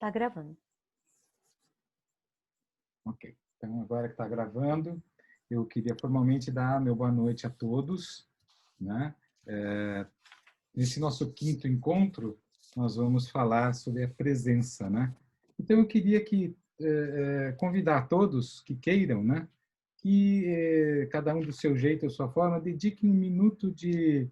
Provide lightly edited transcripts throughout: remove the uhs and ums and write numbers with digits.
Tá gravando. Ok. Então, agora que está gravando, eu queria formalmente dar meu boa noite a todos, né? Nesse nosso quinto encontro, nós vamos falar sobre a presença, né? Então, eu queria convidar todos que queiram, né? Que cada um do seu jeito, da sua forma, dedique um minuto de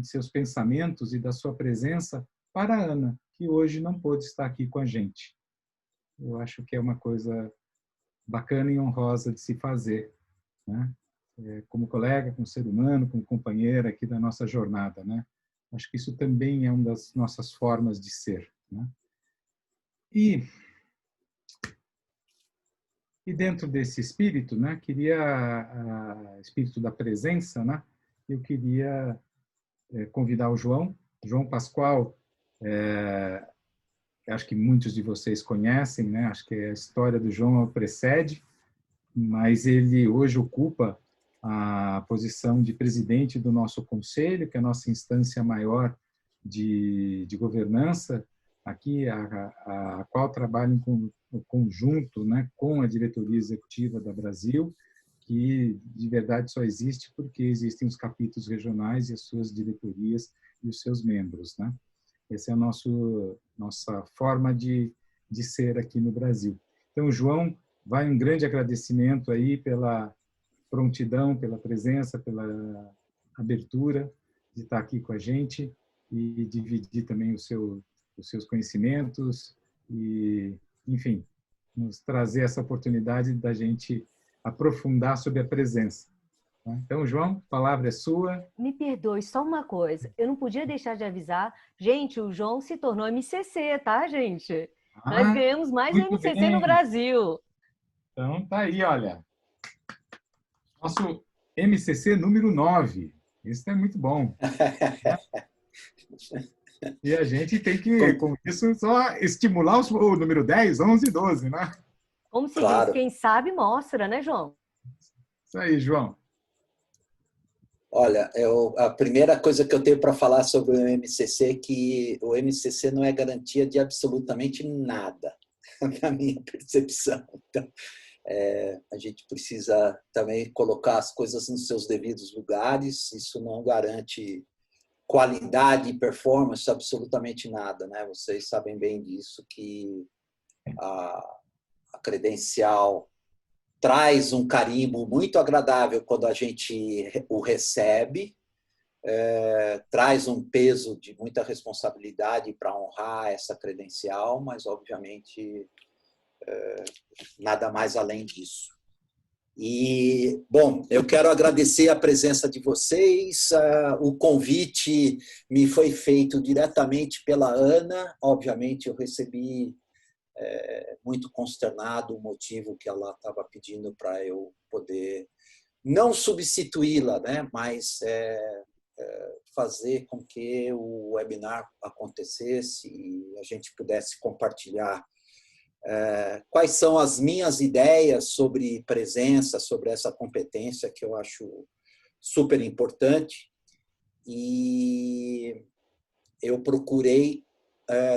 seus pensamentos e da sua presença para a Ana, que hoje não pôde estar aqui com a gente. Eu acho que é uma coisa bacana e honrosa de se fazer, né? Como colega, como ser humano, como companheira aqui da nossa jornada, né? Acho que isso também é uma das nossas formas de ser, né? E dentro desse espírito, né? Espírito da presença, né? Eu queria convidar o João Pascoal. Acho que muitos de vocês conhecem, né? Acho que a história do João precede, mas ele hoje ocupa a posição de presidente do nosso conselho, que é a nossa instância maior de governança, aqui, a qual trabalha em conjunto, né, com a diretoria executiva da Brasil, que de verdade só existe porque existem os capítulos regionais e as suas diretorias e os seus membros, né? Essa é a nossa forma de ser aqui no Brasil. Então, João, vai um grande agradecimento aí pela prontidão, pela presença, pela abertura de estar aqui com a gente e dividir também os seus conhecimentos e, enfim, nos trazer essa oportunidade da gente aprofundar sobre a presença. Então, João, a palavra é sua. Me perdoe, só uma coisa. Eu não podia deixar de avisar. Gente, o João se tornou MCC, tá, gente? Nós ganhamos mais um Muito MCC no bem. Brasil. Então, tá aí, olha. Nosso MCC número 9. Isso é muito bom. E a gente tem que, com isso, só estimular o número 10, 11 e 12, né? Como se diz, Claro. quem sabe mostra, né, João? Isso aí, João. Olha, a primeira coisa que eu tenho para falar sobre o MCC é que o MCC não é garantia de absolutamente nada, na minha percepção. Então, a gente precisa também colocar as coisas nos seus devidos lugares. Isso não garante qualidade e performance, absolutamente nada, né? Vocês sabem bem disso, que a credencial traz um carimbo muito agradável quando a gente o recebe, traz um peso de muita responsabilidade para honrar essa credencial, mas, obviamente, nada mais além disso. E, bom, eu quero agradecer a presença de vocês. O convite me foi feito diretamente pela Ana. Obviamente, eu recebi muito consternado o motivo que ela estava pedindo para eu poder não substituí-la, né, mas fazer com que o webinar acontecesse e a gente pudesse compartilhar quais são as minhas ideias sobre presença, sobre essa competência que eu acho super importante. E eu procurei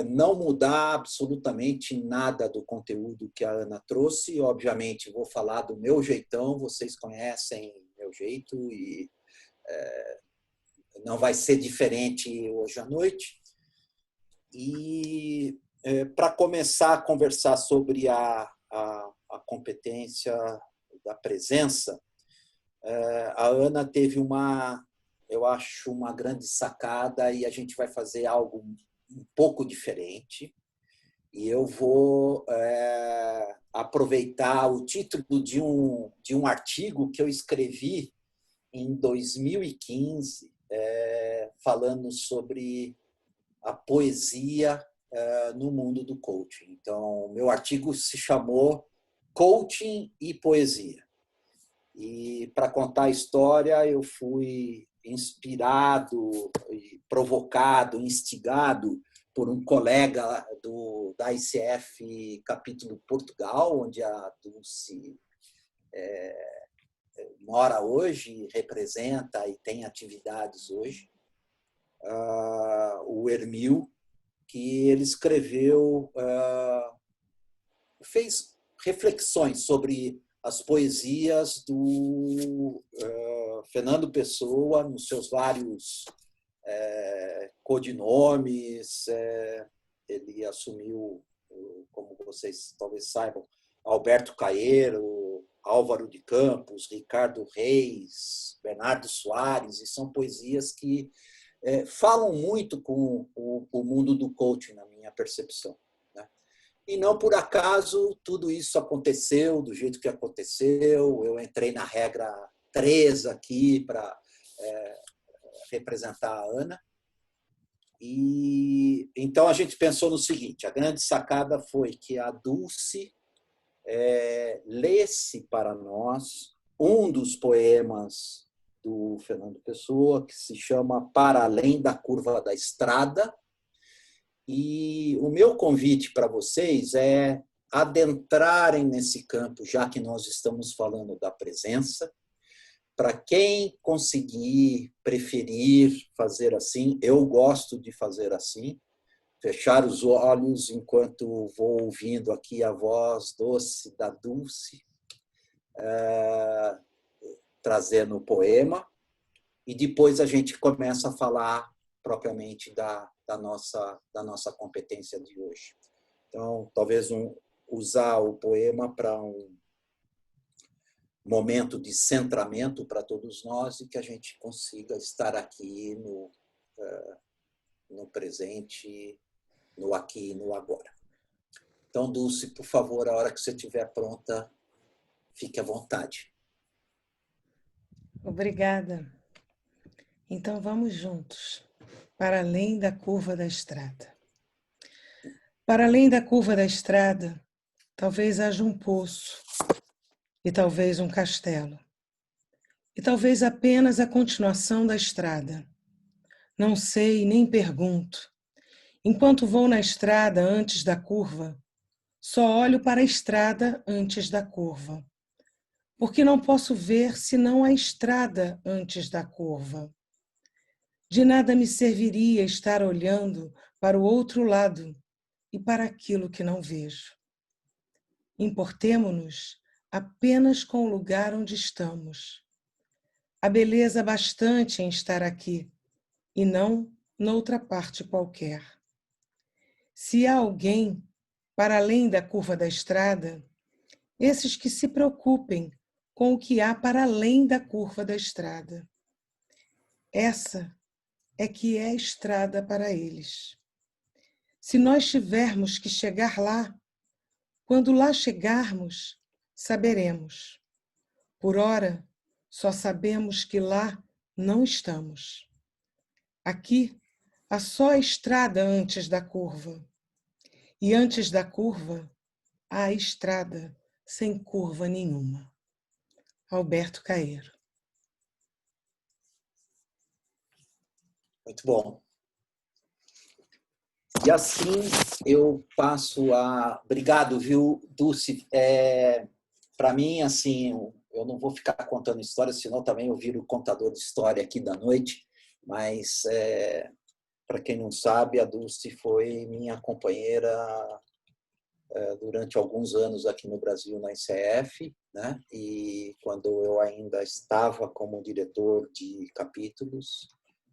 não mudar absolutamente nada do conteúdo que a Ana trouxe. Obviamente, vou falar do meu jeitão, vocês conhecem meu jeito e não vai ser diferente hoje à noite. E para começar a conversar sobre a competência da presença, a Ana teve eu acho, uma grande sacada e a gente vai fazer algo um pouco diferente. E eu vou aproveitar o título de um artigo que eu escrevi em 2015, falando sobre a poesia no mundo do coaching. Então, meu artigo se chamou Coaching e Poesia. E, para contar a história, eu fui inspirado, provocado, instigado por um colega da ICF capítulo Portugal, onde a Dulce mora hoje, representa e tem atividades hoje, o Hermil, que ele escreveu, fez reflexões sobre as poesias do Fernando Pessoa, nos seus vários codinomes. Ele assumiu, como vocês talvez saibam, Alberto Caeiro, Álvaro de Campos, Ricardo Reis, Bernardo Soares, e são poesias que falam muito com o mundo do coaching, na minha percepção. E não por acaso tudo isso aconteceu do jeito que aconteceu. Eu entrei na regra 3 aqui para representar a Ana. E então a gente pensou no seguinte: a grande sacada foi que a Dulce lesse para nós um dos poemas do Fernando Pessoa, que se chama Para Além da Curva da Estrada. E o meu convite para vocês é adentrarem nesse campo, já que nós estamos falando da presença. Para quem conseguir, preferir fazer assim, eu gosto de fazer assim, fechar os olhos enquanto vou ouvindo aqui a voz doce da Dulce, trazendo o poema, e depois a gente começa a falar propriamente da nossa competência de hoje. Então, talvez usar o poema para um momento de centramento para todos nós e que a gente consiga estar aqui no presente, no aqui e no agora. Então, Dulce, por favor, a hora que você estiver pronta, fique à vontade. Obrigada. Então, vamos juntos. Para além da curva da estrada. Para além da curva da estrada, talvez haja um poço, e talvez um castelo, e talvez apenas a continuação da estrada. Não sei, nem pergunto. Enquanto vou na estrada antes da curva, só olho para a estrada antes da curva, porque não posso ver senão a estrada antes da curva. De nada me serviria estar olhando para o outro lado e para aquilo que não vejo. Importemo-nos apenas com o lugar onde estamos. Há beleza bastante em estar aqui e não noutra parte qualquer. Se há alguém para além da curva da estrada, esses que se preocupem com o que há para além da curva da estrada. Essa é que é a estrada para eles. Se nós tivermos que chegar lá, quando lá chegarmos, saberemos. Por ora, só sabemos que lá não estamos. Aqui, há só a estrada antes da curva. E antes da curva, há a estrada sem curva nenhuma. Alberto Caeiro. Muito bom. E assim eu passo a... Obrigado, viu, Dulce? Para mim, assim, eu não vou ficar contando história, senão também eu viro contador de história aqui da noite, mas, para quem não sabe, a Dulce foi minha companheira durante alguns anos aqui no Brasil, na ICF, né? E quando eu ainda estava como diretor de capítulos,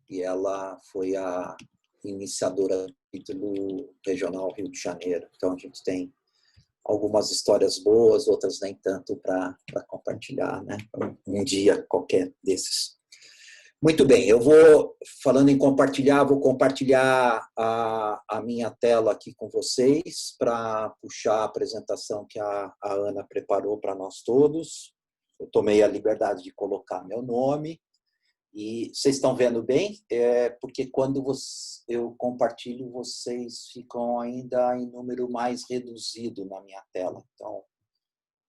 e ela foi a iniciadora do capítulo regional Rio de Janeiro. Então, a gente tem algumas histórias boas, outras nem tanto para compartilhar, né? Um dia qualquer desses. Muito bem, eu vou, falando em compartilhar, vou compartilhar a minha tela aqui com vocês para puxar a apresentação que a Ana preparou para nós todos. Eu tomei a liberdade de colocar meu nome. E vocês estão vendo bem? Porque quando eu compartilho, vocês ficam ainda em número mais reduzido na minha tela. Então,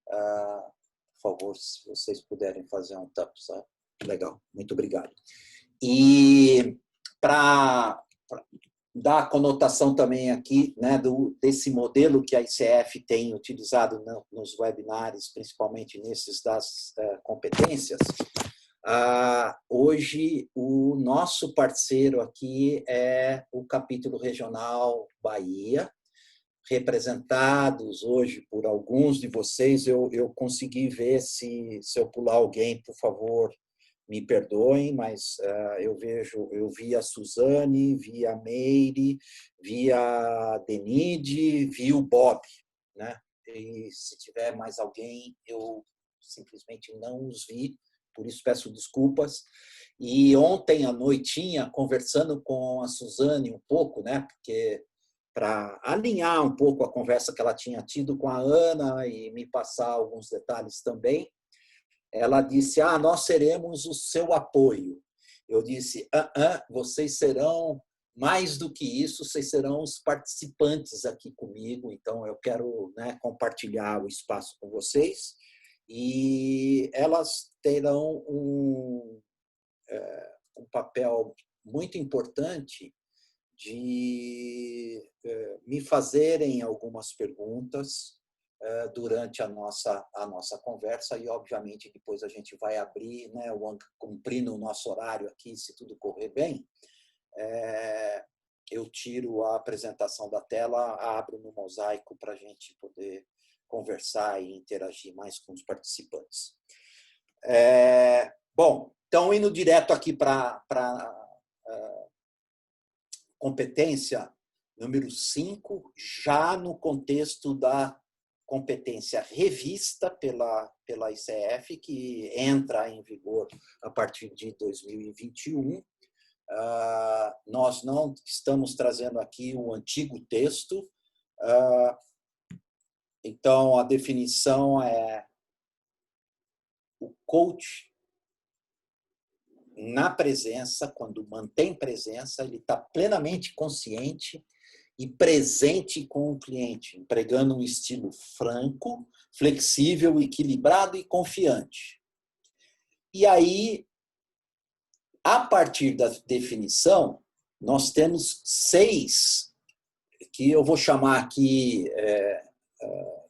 por favor, se vocês puderem fazer um thumbs up. Legal, muito obrigado. E para dar a conotação também aqui, né, desse modelo que a ICF tem utilizado nos webinários, principalmente nesses das competências, Hoje, o nosso parceiro aqui é o Capítulo Regional Bahia, representados hoje por alguns de vocês. Eu consegui ver, se eu pular alguém, por favor, me perdoem, mas eu vi a Suzane, vi a Meire, vi a Denide, vi o Bob, né? E se tiver mais alguém, eu simplesmente não os vi, por isso peço desculpas. E ontem à noitinha, conversando com a Suzane um pouco, né? Porque para alinhar um pouco a conversa que ela tinha tido com a Ana e me passar alguns detalhes também, ela disse, nós seremos o seu apoio. Eu disse, vocês serão mais do que isso, vocês serão os participantes aqui comigo, então eu quero, né, compartilhar o espaço com vocês, e elas terão um papel muito importante de me fazerem algumas perguntas durante a nossa conversa, e obviamente depois a gente vai abrir, né, cumprindo o nosso horário aqui, se tudo correr bem, eu tiro a apresentação da tela, abro no mosaico para a gente poder conversar e interagir mais com os participantes. Bom, então, indo direto aqui para competência número 5, já no contexto da competência revista pela ICF, que entra em vigor a partir de 2021. Nós não estamos trazendo aqui o antigo texto. Então, a definição é: o coach, na presença, quando mantém presença, ele está plenamente consciente e presente com o cliente, empregando um estilo franco, flexível, equilibrado e confiante. E aí, a partir da definição, nós temos 6, que eu vou chamar aqui,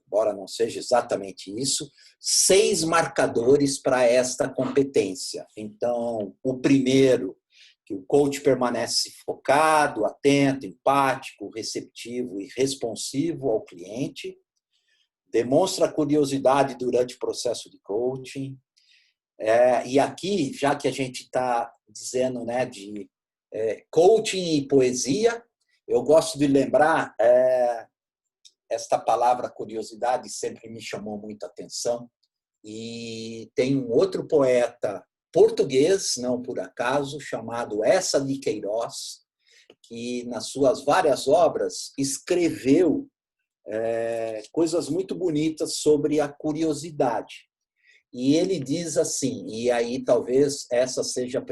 embora não seja exatamente isso, 6 marcadores para esta competência. Então, o primeiro, que o coach permanece focado, atento, empático, receptivo e responsivo ao cliente, demonstra curiosidade durante o processo de coaching. E aqui, já que a gente está dizendo, né, de coaching e poesia, eu gosto de lembrar, esta palavra curiosidade sempre me chamou muita atenção, e tem um outro poeta português, não por acaso, chamado Eça de Queiroz, que nas suas várias obras escreveu coisas muito bonitas sobre a curiosidade. E ele diz assim, e aí talvez essa seja a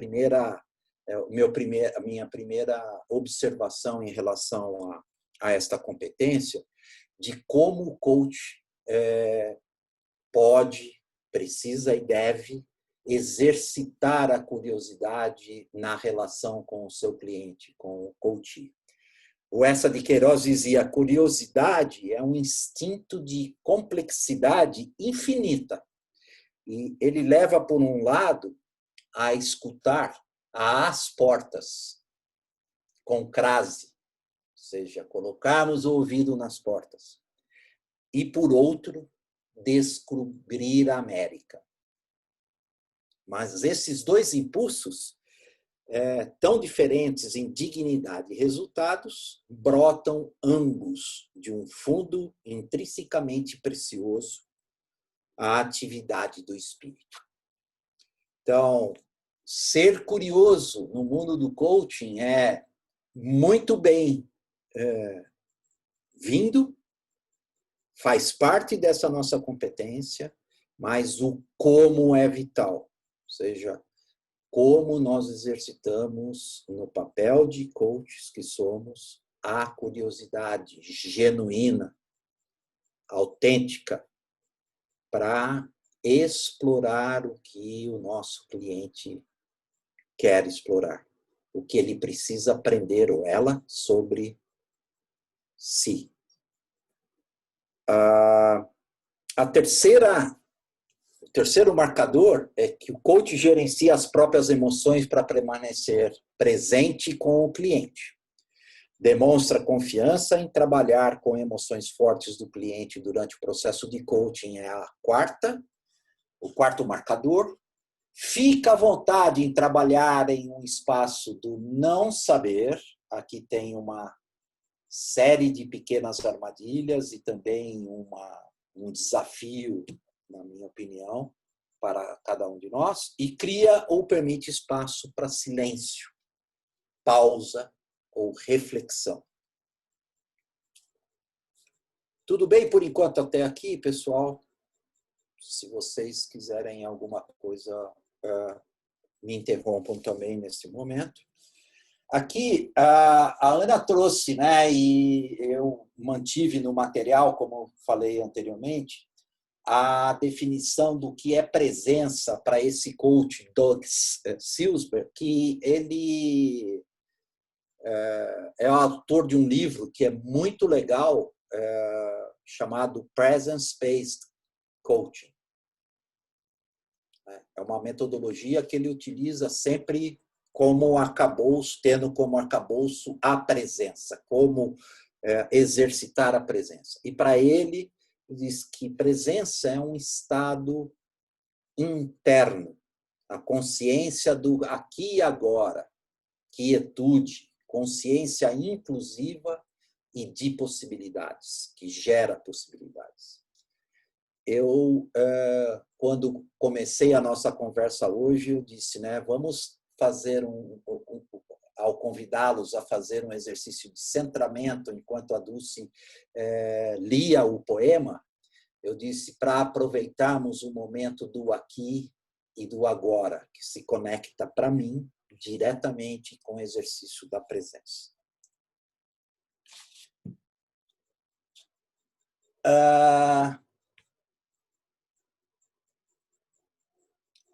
minha primeira observação em relação a esta competência, de como o coach pode, precisa e deve exercitar a curiosidade na relação com o seu cliente, com o coach. O Eça de Queiroz dizia: a curiosidade é um instinto de complexidade infinita. E ele leva, por um lado, a escutar às portas, com crase, ou seja, colocarmos o ouvido nas portas. E, por outro, descobrir a América. Mas esses 2 impulsos, tão diferentes em dignidade e resultados, brotam ambos de um fundo intrinsecamente precioso, a atividade do espírito. Então, ser curioso no mundo do coaching é muito bem vindo, faz parte dessa nossa competência, mas o como é vital. Ou seja, como nós exercitamos no papel de coaches que somos a curiosidade genuína, autêntica, para explorar o que o nosso cliente quer explorar, o que ele precisa aprender, ou ela, sobre si. O terceiro marcador é que o coach gerencia as próprias emoções para permanecer presente com o cliente. Demonstra confiança em trabalhar com emoções fortes do cliente durante o processo de coaching é o quarto marcador. Fica à vontade em trabalhar em um espaço do não saber. Aqui tem uma série de pequenas armadilhas e também um desafio, na minha opinião, para cada um de nós. E cria ou permite espaço para silêncio, pausa ou reflexão. Tudo bem por enquanto até aqui, pessoal? Se vocês quiserem alguma coisa, me interrompam também nesse momento. Aqui, a Ana trouxe, né, e eu mantive no material, como falei anteriormente, a definição do que é presença para esse coach, Doug Silsberg, que ele é o autor de um livro que é muito legal, chamado Presence-Based Coaching. É uma metodologia que ele utiliza sempre tendo como arcabouço a presença, como exercitar a presença. E para ele, diz que presença é um estado interno, a consciência do aqui e agora, quietude, consciência inclusiva e de possibilidades, que gera possibilidades. Eu, quando comecei a nossa conversa hoje, eu disse, né, vamos fazer ao convidá-los a fazer um exercício de centramento, enquanto a Dulce lia o poema, eu disse para aproveitarmos o momento do aqui e do agora, que se conecta para mim diretamente com o exercício da presença.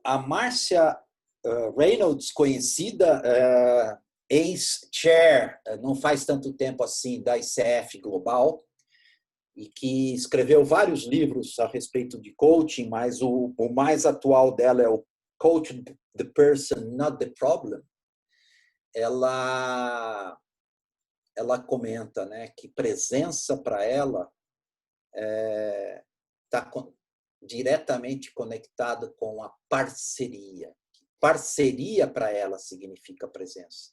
A Márcia Reynolds, conhecida, ex-chair, não faz tanto tempo assim, da ICF Global, e que escreveu vários livros a respeito de coaching, mas o mais atual dela é o Coach the Person, Not the Problem. Ela comenta, né, que presença para ela está diretamente conectada com a parceria. Parceria para ela significa presença.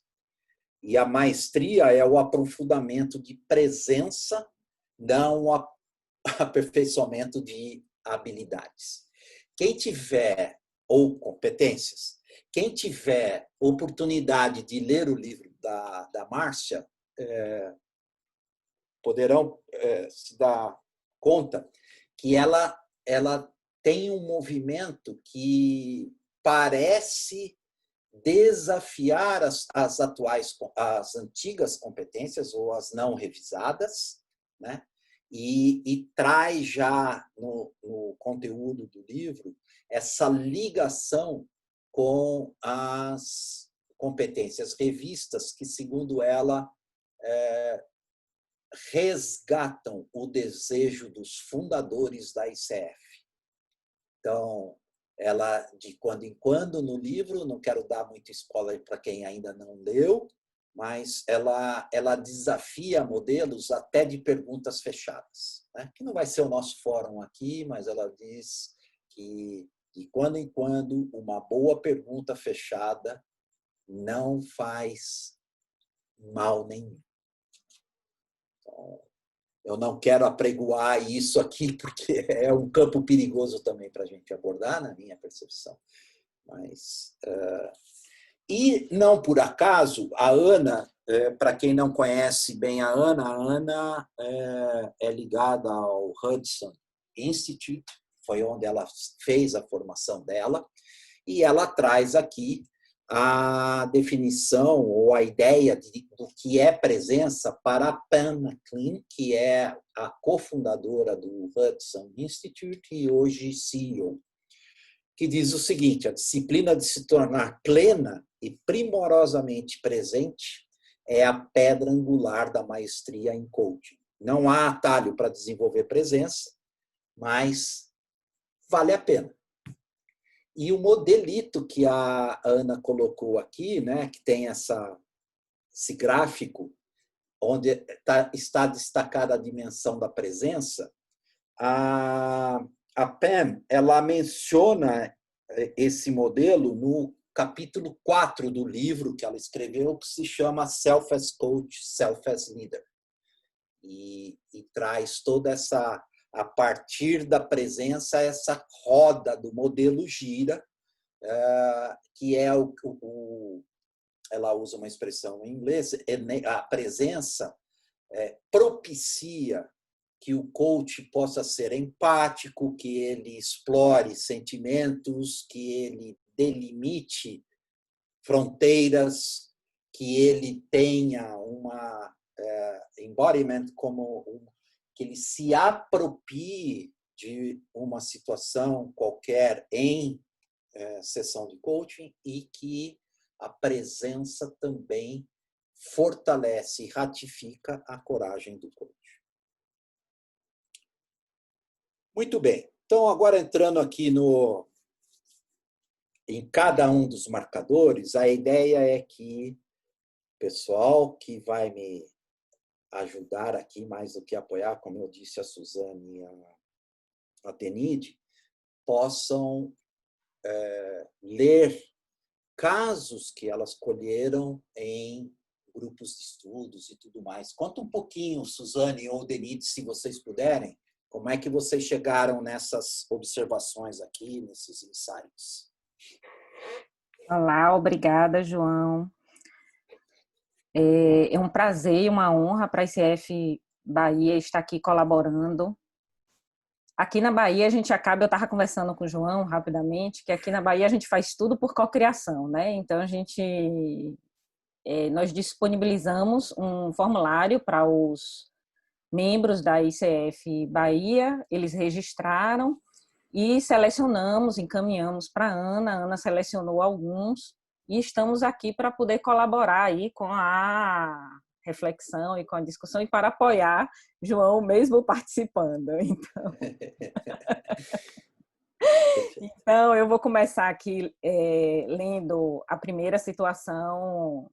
E a maestria é o aprofundamento de presença, não o aperfeiçoamento de habilidades. Quem tiver, ou competências, quem tiver oportunidade de ler o livro da Márcia, poderão se dar conta que ela tem um movimento que parece desafiar as antigas competências ou as não revisadas, né? E traz já no conteúdo do livro essa ligação com as competências revistas que, segundo ela, resgatam o desejo dos fundadores da ICF. Então, ela, de quando em quando, no livro, não quero dar muito spoiler para quem ainda não leu, mas ela desafia modelos até de perguntas fechadas, né? Que não vai ser o nosso fórum aqui, mas ela diz que, de quando em quando, uma boa pergunta fechada não faz mal nenhum. Então, eu não quero apregoar isso aqui, porque é um campo perigoso também para a gente abordar, na minha percepção. Mas, e não por acaso, a Ana, para quem não conhece bem a Ana é ligada ao Hudson Institute, foi onde ela fez a formação dela, e ela traz aqui a definição ou a ideia do que é presença para a Pam McLean, que é a cofundadora do Hudson Institute e hoje CEO, que diz o seguinte: a disciplina de se tornar plena e primorosamente presente é a pedra angular da maestria em coaching. Não há atalho para desenvolver presença, mas vale a pena. E o modelito que a Ana colocou aqui, né, que tem esse gráfico, onde está destacada a dimensão da presença, a Pam, ela menciona esse modelo no capítulo 4 do livro que ela escreveu, que se chama Self as Coach, Self as Leader. E traz toda essa, a partir da presença, essa roda do modelo gira, que é ela usa uma expressão em inglês, a presença propicia que o coach possa ser empático, que ele explore sentimentos, que ele delimite fronteiras, que ele tenha uma embodiment, que ele se aproprie de uma situação qualquer em sessão de coaching, e que a presença também fortalece e ratifica a coragem do coach. Muito bem. Então, agora entrando aqui em cada um dos marcadores, a ideia é que o pessoal que vai me ajudar aqui, mais do que apoiar, como eu disse, a Suzane e a Denide, possam ler casos que elas colheram em grupos de estudos e tudo mais. Conta um pouquinho, Suzane ou Denide, se vocês puderem, como é que vocês chegaram nessas observações aqui, nesses insights? Olá, obrigada, João. É um prazer e uma honra para a ICF Bahia estar aqui colaborando. Aqui na Bahia, eu estava conversando com o João rapidamente, que aqui na Bahia a gente faz tudo por cocriação, né? Então, nós disponibilizamos um formulário para os membros da ICF Bahia, eles registraram e selecionamos, encaminhamos para a Ana selecionou alguns e estamos aqui para poder colaborar aí com a reflexão e com a discussão e para apoiar João mesmo participando. Então eu vou começar aqui lendo a primeira situação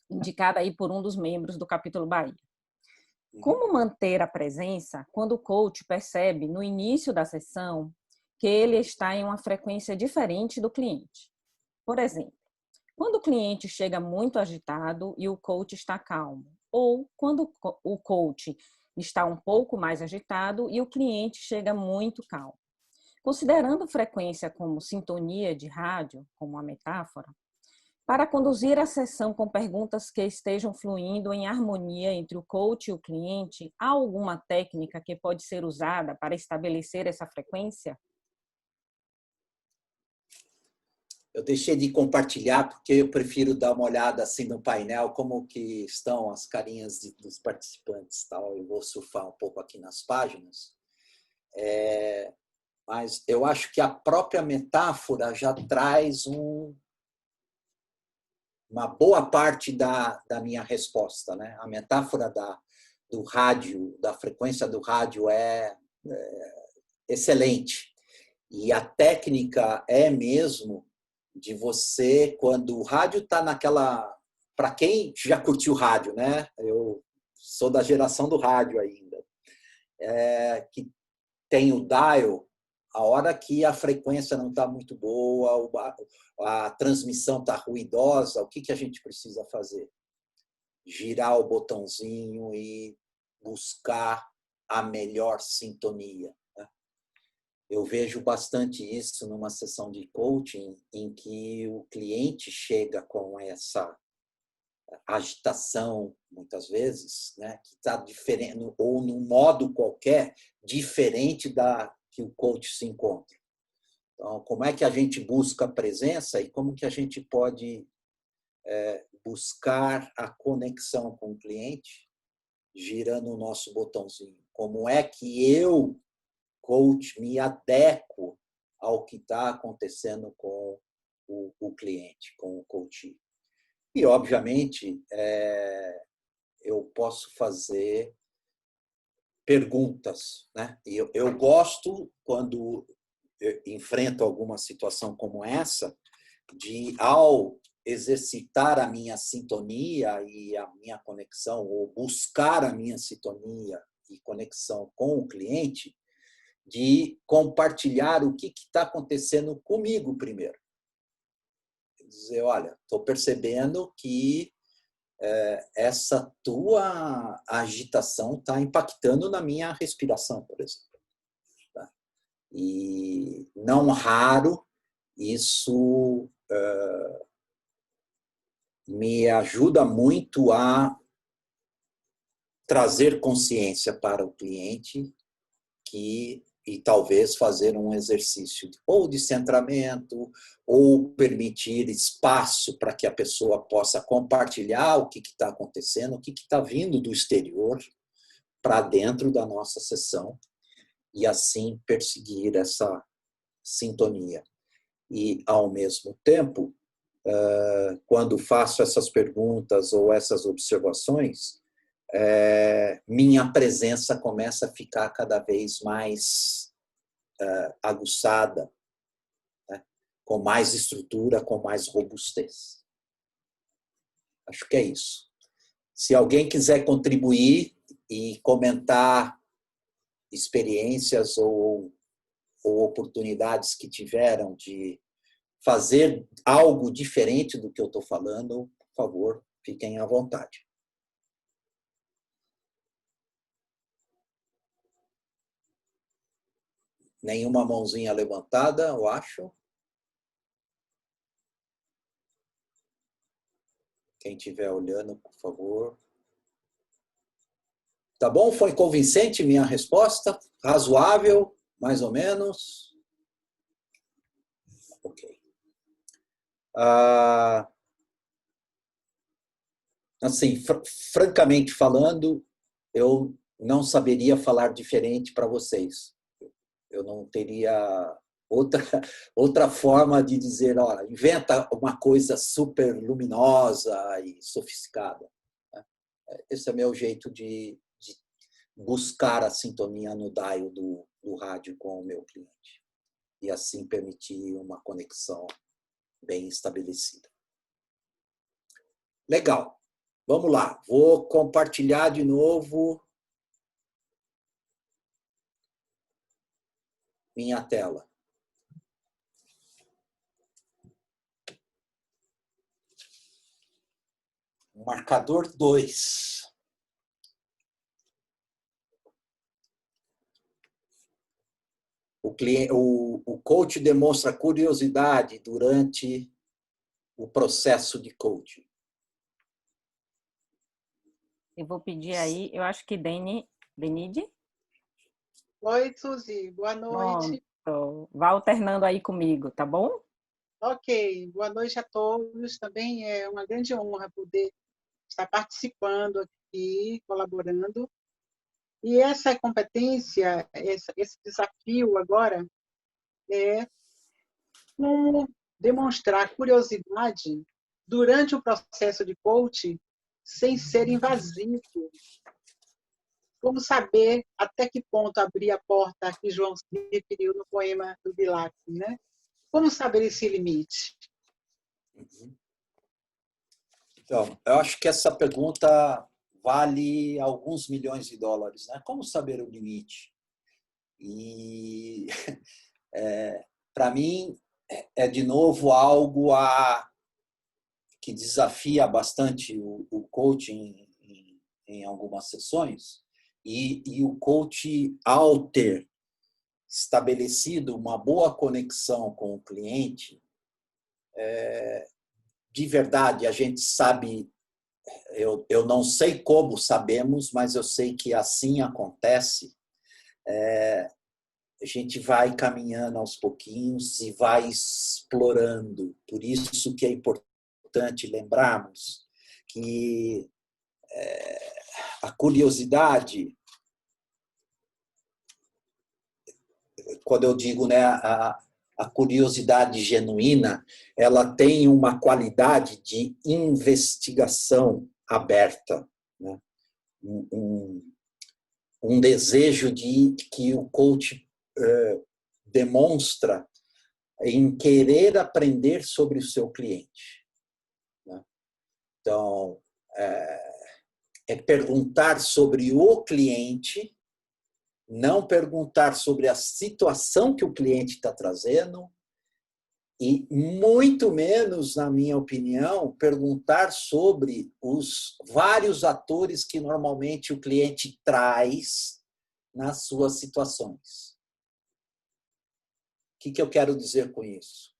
indicada aí por um dos membros do capítulo Bahia. Como manter a presença quando o coach percebe no início da sessão que ele está em uma frequência diferente do cliente? Por exemplo, quando o cliente chega muito agitado e o coach está calmo, ou quando o coach está um pouco mais agitado e o cliente chega muito calmo. Considerando frequência como sintonia de rádio, como uma metáfora, para conduzir a sessão com perguntas que estejam fluindo em harmonia entre o coach e o cliente, há alguma técnica que pode ser usada para estabelecer essa frequência? Eu deixei de compartilhar porque eu prefiro dar uma olhada assim no painel, como que estão as carinhas dos participantes. Tal. Eu vou surfar um pouco aqui nas páginas. Mas eu acho que a própria metáfora já traz uma boa parte da minha resposta, né? A metáfora do rádio, da frequência do rádio é excelente. E a técnica é mesmo de você, quando o rádio está naquela... Para quem já curtiu rádio, né? Eu sou da geração do rádio ainda. Que tem o dial, a hora que a frequência não está muito boa, a transmissão está ruidosa, o que a gente precisa fazer? Girar o botãozinho e buscar a melhor sintonia. Né? Eu vejo bastante isso numa sessão de coaching em que o cliente chega com essa agitação, muitas vezes, né, que está diferente, ou num modo qualquer, diferente da que o coach se encontra. Então, como é que a gente busca a presença e como que a gente pode buscar a conexão com o cliente girando o nosso botãozinho? Como é que eu, coach, me adequo ao que está acontecendo com o cliente, com o coach? E, obviamente, eu posso fazer perguntas. Né? Eu gosto quando enfrento alguma situação como essa, de ao exercitar a minha sintonia e a minha conexão, ou buscar a minha sintonia e conexão com o cliente, de compartilhar o que está acontecendo comigo primeiro. Dizer, olha, estou percebendo que essa tua agitação está impactando na minha respiração, por exemplo. Tá? E não raro, isso me ajuda muito a trazer consciência para o cliente e talvez fazer um exercício ou de centramento, ou permitir espaço para que a pessoa possa compartilhar o que está acontecendo, o que está vindo do exterior para dentro da nossa sessão, e assim perseguir essa sintonia. E, ao mesmo tempo, quando faço essas perguntas ou essas observações, minha presença começa a ficar cada vez mais aguçada, né? Com mais estrutura, com mais robustez. Acho que é isso. Se alguém quiser contribuir e comentar experiências ou oportunidades que tiveram de fazer algo diferente do que eu estou falando, por favor, fiquem à vontade. Nenhuma mãozinha levantada, eu acho. Quem estiver olhando, por favor. Tá bom? Foi convincente minha resposta? Razoável, mais ou menos? Ok. Assim, francamente falando, eu não saberia falar diferente para vocês. Eu não teria outra forma de dizer, olha, inventa uma coisa super luminosa e sofisticada. Esse é meu jeito de buscar a sintonia no dial do rádio com o meu cliente. E assim permitir uma conexão bem estabelecida. Legal. Vamos lá. Vou compartilhar de novo minha tela. Marcador 2. O coach demonstra curiosidade durante o processo de coaching. Eu vou pedir aí, eu acho que Denide. Oi, Suzy, boa noite. Pronto. Vá alternando aí comigo, tá bom? Ok, boa noite a todos. Também é uma grande honra poder estar participando aqui, colaborando. E essa competência, esse desafio agora é como demonstrar curiosidade durante o processo de coaching sem ser invasivo. Como saber até que ponto abrir a porta que João se referiu no poema do Bilac, né? Como saber esse limite? Então, eu acho que essa pergunta vale alguns milhões de dólares, né? Como saber o limite? E, para mim, é de novo algo que desafia bastante o coaching em algumas sessões. E o coach, ao ter estabelecido uma boa conexão com o cliente, de verdade, a gente sabe, eu não sei como sabemos, mas eu sei que assim acontece, a gente vai caminhando aos pouquinhos e vai explorando. Por isso que é importante lembrarmos que a curiosidade, quando eu digo, né, a curiosidade genuína, ela tem uma qualidade de investigação aberta, né? Um desejo de que o coach demonstra em querer aprender sobre o seu cliente. Então, é perguntar sobre o cliente, não perguntar sobre a situação que o cliente está trazendo e, muito menos, na minha opinião, perguntar sobre os vários atores que normalmente o cliente traz nas suas situações. O que eu quero dizer com isso?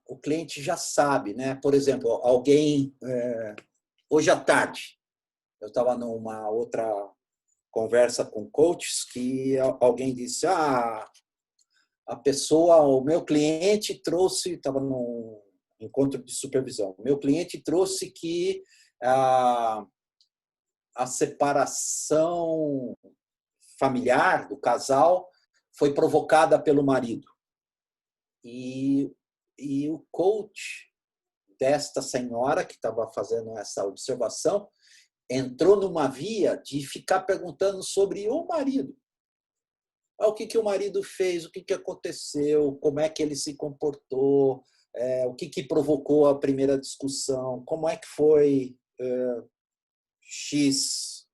O cliente já sabe, né? Por exemplo, alguém... hoje à tarde, eu estava numa outra conversa com coaches que alguém disse, a pessoa, o meu cliente trouxe, estava num encontro de supervisão, o meu cliente trouxe que a separação familiar do casal foi provocada pelo marido. E o coach desta senhora que estava fazendo essa observação entrou numa via de ficar perguntando sobre o marido. O que o marido fez, o que aconteceu, como é que ele se comportou, o que provocou a primeira discussão, como é que foi X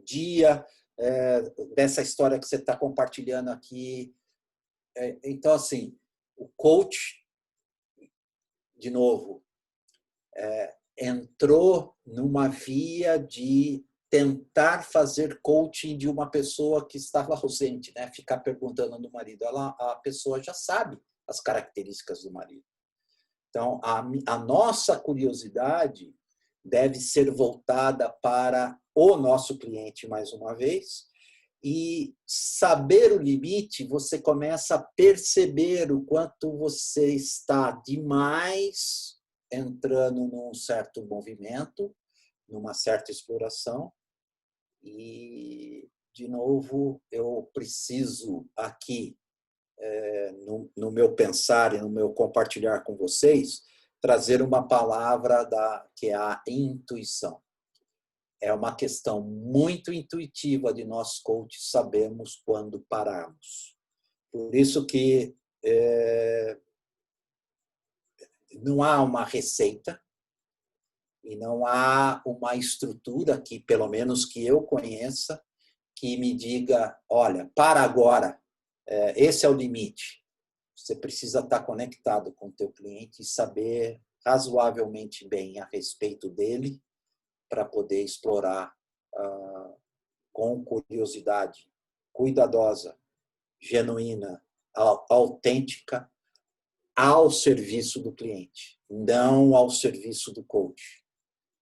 dia dessa história que você está compartilhando aqui. Então, assim, o coach, de novo, entrou numa via de tentar fazer coaching de uma pessoa que estava ausente, né? Ficar perguntando do marido. A pessoa já sabe as características do marido. Então, a nossa curiosidade deve ser voltada para o nosso cliente, mais uma vez, e saber o limite, você começa a perceber o quanto você está demais entrando num certo movimento, numa certa exploração. E, de novo, eu preciso aqui, no meu pensar e no meu compartilhar com vocês, trazer uma palavra que é a intuição. É uma questão muito intuitiva de nós coaches sabemos quando pararmos. Por isso que não há uma receita e não há uma estrutura que, pelo menos que eu conheça, que me diga, olha, para agora, esse é o limite. Você precisa estar conectado com o teu cliente e saber razoavelmente bem a respeito dele para poder explorar com curiosidade, cuidadosa, genuína, autêntica, ao serviço do cliente, não ao serviço do coach.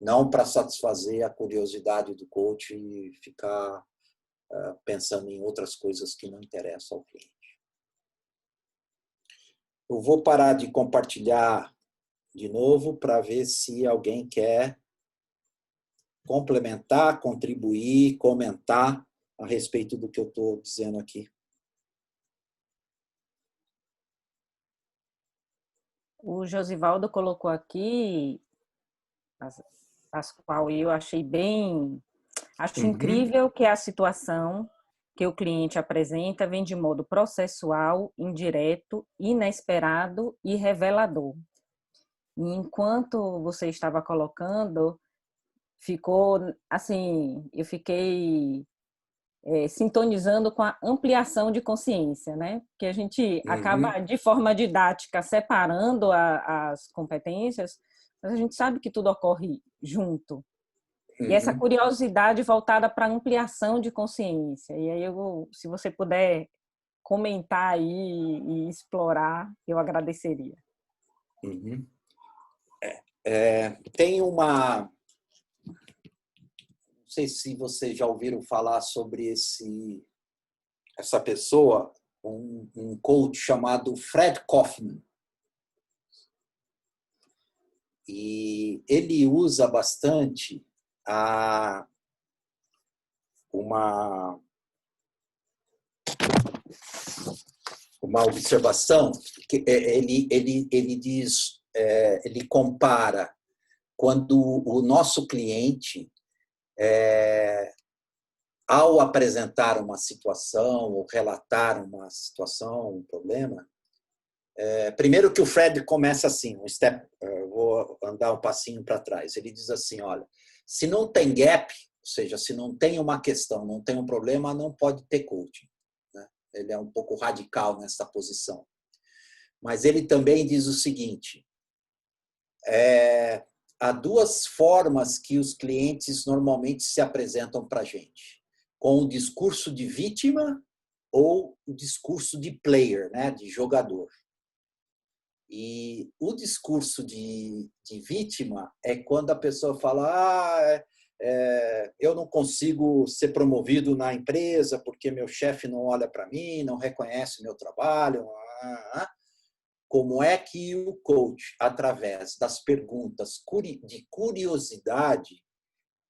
Não para satisfazer a curiosidade do coach e ficar pensando em outras coisas que não interessam ao cliente. Eu vou parar de compartilhar de novo para ver se alguém quer complementar, contribuir, comentar a respeito do que eu estou dizendo aqui. O Josivaldo colocou aqui, Pascoal, e eu achei bem... Acho incrível que a situação que o cliente apresenta vem de modo processual, indireto, inesperado e revelador. E enquanto você estava colocando, ficou assim, eu fiquei sintonizando com a ampliação de consciência, né? Porque a gente acaba, de forma didática, separando as competências, mas a gente sabe que tudo ocorre junto. E essa curiosidade voltada para ampliação de consciência. E aí, se você puder comentar aí e explorar, eu agradeceria. Tem uma... Não sei se vocês já ouviram falar sobre essa pessoa, um coach chamado Fred Kaufman. E ele usa bastante uma observação que ele diz, ele compara quando o nosso cliente ao apresentar uma situação ou relatar uma situação, um problema, primeiro que o Fred começa assim, vou andar um passinho para trás. Ele diz assim, olha, se não tem gap, ou seja, se não tem uma questão, não tem um problema, não pode ter coaching, né? Ele é um pouco radical nessa posição. Mas ele também diz o seguinte, há duas formas que os clientes normalmente se apresentam para a gente, com o discurso de vítima ou o discurso de player, né, de jogador. E o discurso de vítima é quando a pessoa fala eu não consigo ser promovido na empresa porque meu chefe não olha para mim, não reconhece meu trabalho. Como é que o coach, através das perguntas de curiosidade,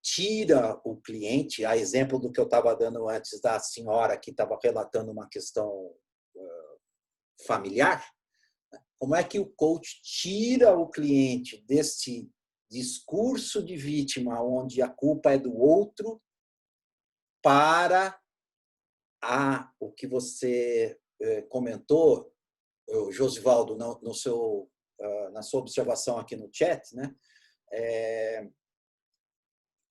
tira o cliente, a exemplo do que eu estava dando antes da senhora que estava relatando uma questão familiar, como é que o coach tira o cliente desse discurso de vítima, onde a culpa é do outro, para o que você comentou, Josivaldo, na sua observação aqui no chat, né?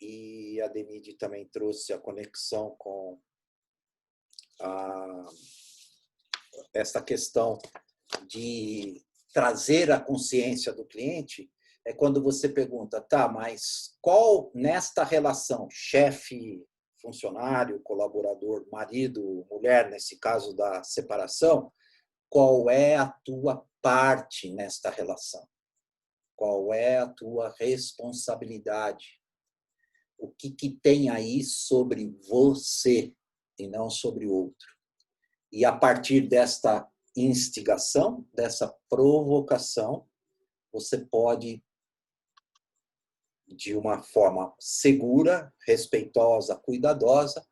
E a Denide também trouxe a conexão com essa questão de trazer a consciência do cliente, é quando você pergunta, tá, mas qual nesta relação chefe, funcionário, colaborador, marido, mulher, nesse caso da separação, qual é a tua parte nesta relação? Qual é a tua responsabilidade? O que tem aí sobre você e não sobre o outro? E a partir desta instigação, dessa provocação, você pode, de uma forma segura, respeitosa, cuidadosa,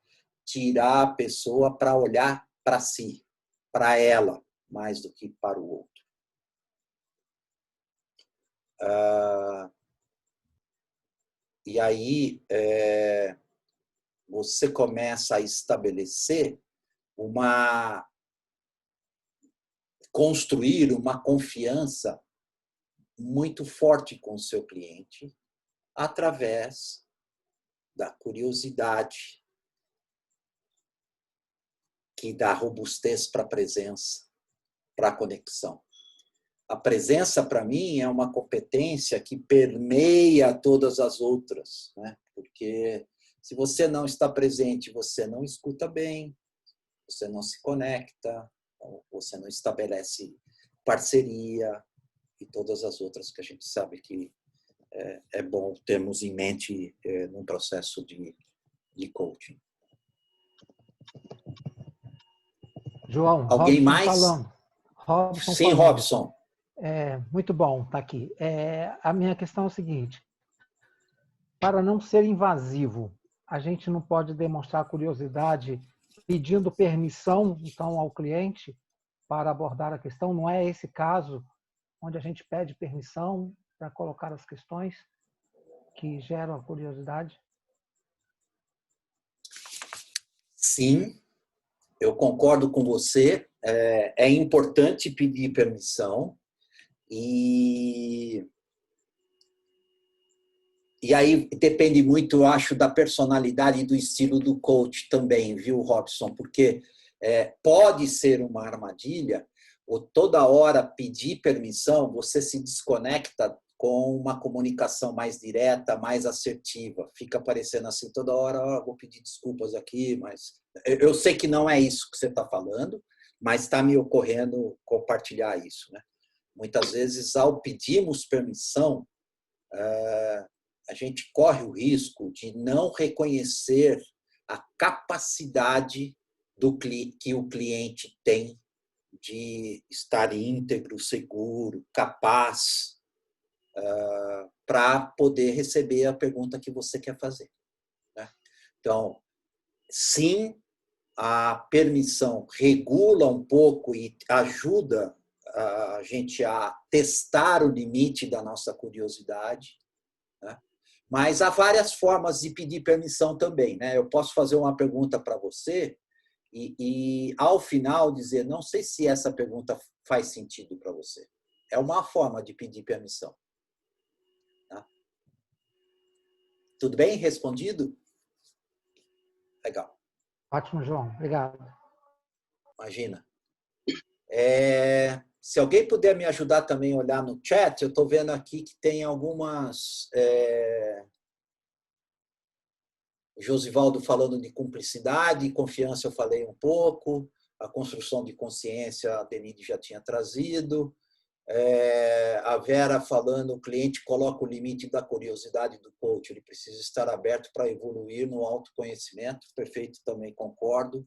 tirar a pessoa para olhar para si, para ela, mais do que para o outro. E aí você começa a estabelecer construir uma confiança muito forte com o seu cliente através da curiosidade, que dá robustez para a presença, para a conexão. A presença, para mim, é uma competência que permeia todas as outras, né? Porque se você não está presente, você não escuta bem, você não se conecta, você não estabelece parceria e todas as outras que a gente sabe que é bom termos em mente num processo de coaching. João, alguém Robson mais? Falando. Robson Sim, falando. Robson. Muito bom estar aqui. A minha questão é o seguinte: para não ser invasivo, a gente não pode demonstrar curiosidade pedindo permissão, então, ao cliente para abordar a questão? Não é esse caso onde a gente pede permissão para colocar as questões que geram a curiosidade? Sim, eu concordo com você. É importante pedir permissão e aí depende muito, eu acho, da personalidade e do estilo do coach também, viu, Robson? Porque pode ser uma armadilha, ou toda hora pedir permissão, você se desconecta com uma comunicação mais direta, mais assertiva. Fica parecendo assim, toda hora, vou pedir desculpas aqui, mas eu sei que não é isso que você está falando, mas está me ocorrendo compartilhar isso, né? Muitas vezes, ao pedirmos permissão, a gente corre o risco de não reconhecer a capacidade que o cliente tem de estar íntegro, seguro, capaz para poder receber a pergunta que você quer fazer, né? Então, sim, a permissão regula um pouco e ajuda a gente a testar o limite da nossa curiosidade, né? Mas há várias formas de pedir permissão também, né? Eu posso fazer uma pergunta para você e, ao final, dizer, não sei se essa pergunta faz sentido para você. É uma forma de pedir permissão. Tá? Tudo bem? Respondido? Legal. Ótimo, João. Obrigado. Imagina. Se alguém puder me ajudar também a olhar no chat, eu estou vendo aqui que tem algumas... Josivaldo falando de cumplicidade, confiança eu falei um pouco, a construção de consciência a Denise já tinha trazido, a Vera falando, o cliente coloca o limite da curiosidade do coach, ele precisa estar aberto para evoluir no autoconhecimento, perfeito, também concordo,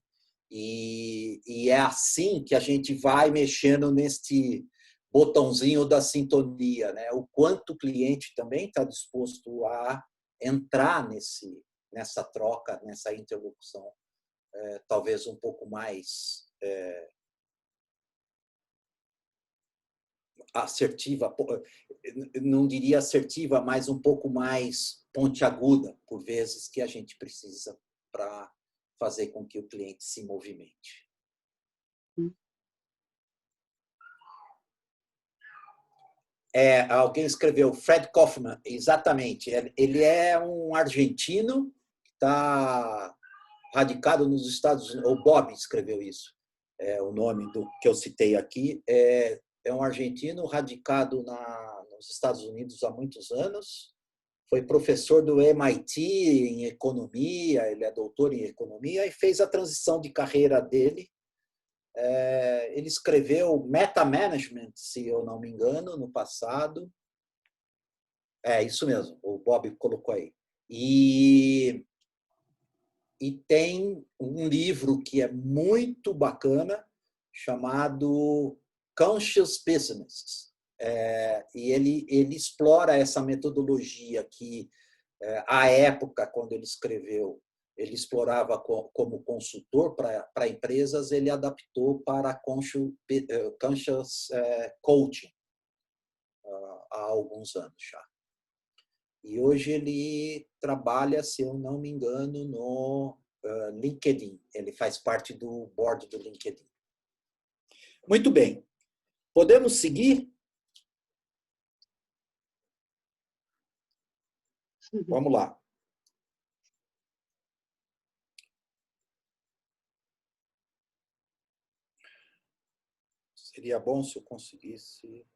e é assim que a gente vai mexendo neste botãozinho da sintonia, né? O quanto o cliente também está disposto a entrar nessa troca, nessa interlocução, talvez um pouco mais assertiva, não diria assertiva, mas um pouco mais pontiaguda, por vezes, que a gente precisa para fazer com que o cliente se movimente. Alguém escreveu, Fred Kaufman, exatamente. Ele é um argentino que está radicado nos Estados Unidos. O Bob escreveu isso, o nome do que eu citei aqui. É um argentino radicado nos Estados Unidos há muitos anos. Foi professor do MIT em economia, ele é doutor em economia e fez a transição de carreira dele. Ele escreveu Meta Management, se eu não me engano, no passado. Isso mesmo, o Bob colocou aí. E tem um livro que é muito bacana, chamado Conscious Business. E ele explora essa metodologia que, à época, quando ele escreveu, ele explorava como consultor para empresas, ele adaptou para Conscious Coaching há alguns anos já. E hoje ele trabalha, se eu não me engano, no LinkedIn. Ele faz parte do board do LinkedIn. Muito bem. Podemos seguir? Vamos lá. Seria bom se eu conseguisse...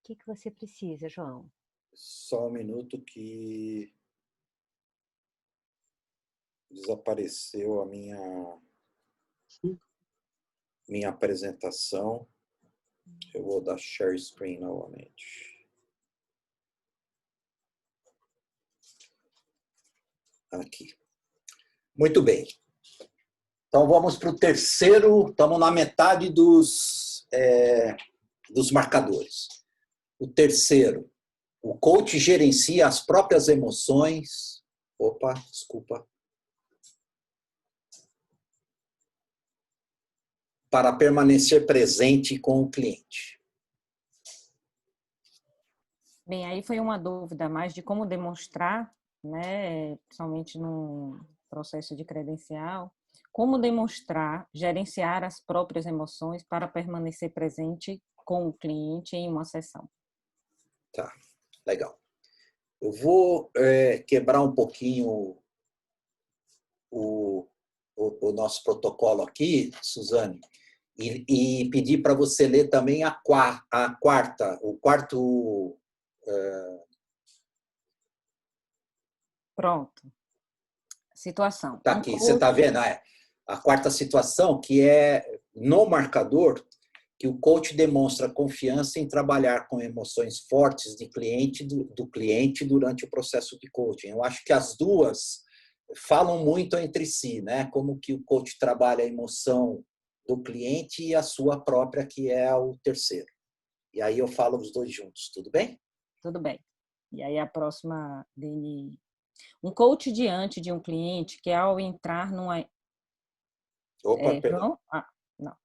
O que você precisa, João? Só um minuto que desapareceu a minha apresentação. Eu vou dar share screen novamente. Aqui. Muito bem. Então, vamos para o terceiro. Estamos na metade dos marcadores. O terceiro, o coach gerencia as próprias emoções. Opa, desculpa. Para permanecer presente com o cliente. Bem, aí foi uma dúvida mais de como demonstrar, né, principalmente no processo de credencial, como demonstrar, gerenciar as próprias emoções para permanecer presente com o cliente em uma sessão. Tá, legal. Eu vou quebrar um pouquinho o nosso protocolo aqui, Suzane, e pedir para você ler também o quarto... Pronto. Situação. Está aqui, você está vendo? A quarta situação, que é no marcador, que o coach demonstra confiança em trabalhar com emoções fortes do cliente durante o processo de coaching. Eu acho que as duas falam muito entre si, né? Como que o coach trabalha a emoção do cliente e a sua própria, que é o terceiro. E aí eu falo os dois juntos, tudo bem? Tudo bem. E aí a próxima dele... Um coach diante de um cliente que ao entrar numa... Opa, perdão. Não.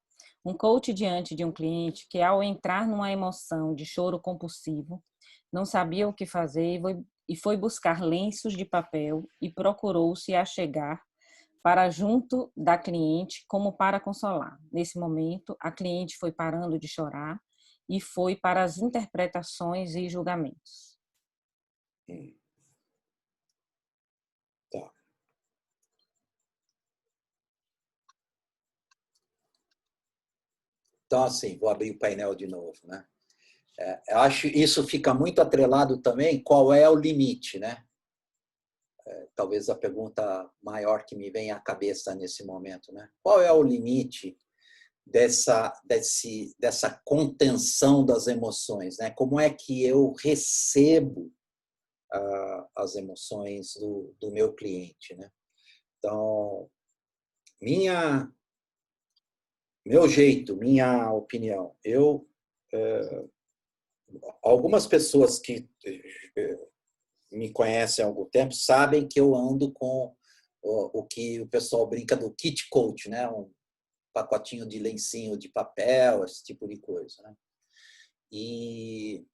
Um coach diante de um cliente que ao entrar numa emoção de choro compulsivo Não sabia o que fazer e foi buscar lenços de papel e procurou se achegar para junto da cliente como para consolar. Nesse momento, a cliente foi parando de chorar e foi para as interpretações e julgamentos. Tá. Então, assim, vou abrir o painel de novo, né? Eu acho que isso fica muito atrelado também, qual é o limite, né? Talvez a pergunta maior que me vem à cabeça nesse momento, né? Qual é o limite dessa contenção das emoções, né? Como é que eu recebo as emoções do meu cliente, né? Então, meu jeito, minha opinião, algumas pessoas que me conhecem há algum tempo sabem que eu ando com o que o pessoal brinca do kit coach, né? Um pacotinho de lencinho de papel, esse tipo de coisa, né? E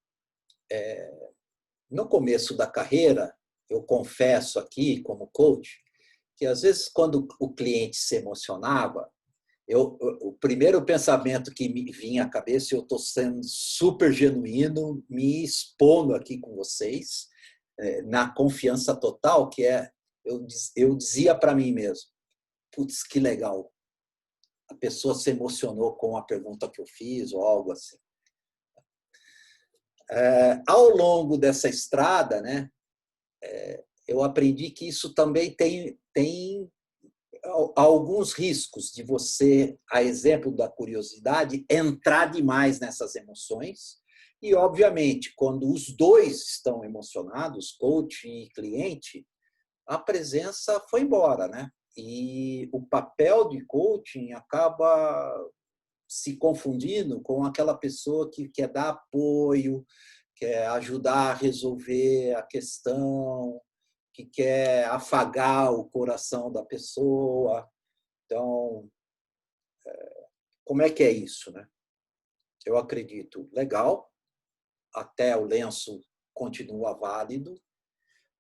no começo da carreira, eu confesso aqui, como coach, que às vezes quando o cliente se emocionava, o primeiro pensamento que me vinha à cabeça, eu estou sendo super genuíno, me expondo aqui com vocês, na confiança total, que eu dizia para mim mesmo, putz, que legal, a pessoa se emocionou com a pergunta que eu fiz, ou algo assim. Ao longo dessa estrada, né, eu aprendi que isso também tem alguns riscos de você, a exemplo da curiosidade, entrar demais nessas emoções. E, obviamente, quando os dois estão emocionados, coach e cliente, a presença foi embora, né? E o papel de coaching acaba se confundindo com aquela pessoa que quer dar apoio, quer ajudar a resolver a questão, que quer afagar o coração da pessoa. Então, como é que é isso, né? Eu acredito, legal, até o lenço continua válido,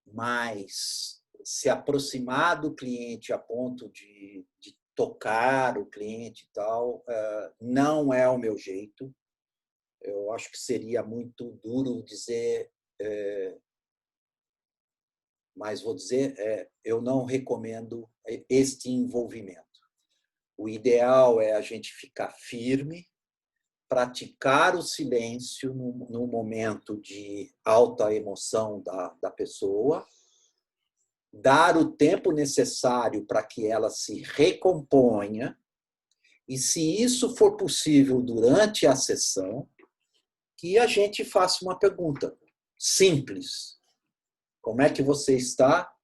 mas se aproximar do cliente a ponto de tocar o cliente e tal, não é o meu jeito. Eu acho que seria muito duro dizer, mas vou dizer, eu não recomendo este envolvimento. O ideal é a gente ficar firme, praticar o silêncio no momento de alta emoção da pessoa, dar o tempo necessário para que ela se recomponha, e se isso for possível durante a sessão, que a gente faça uma pergunta simples. Como é que você está?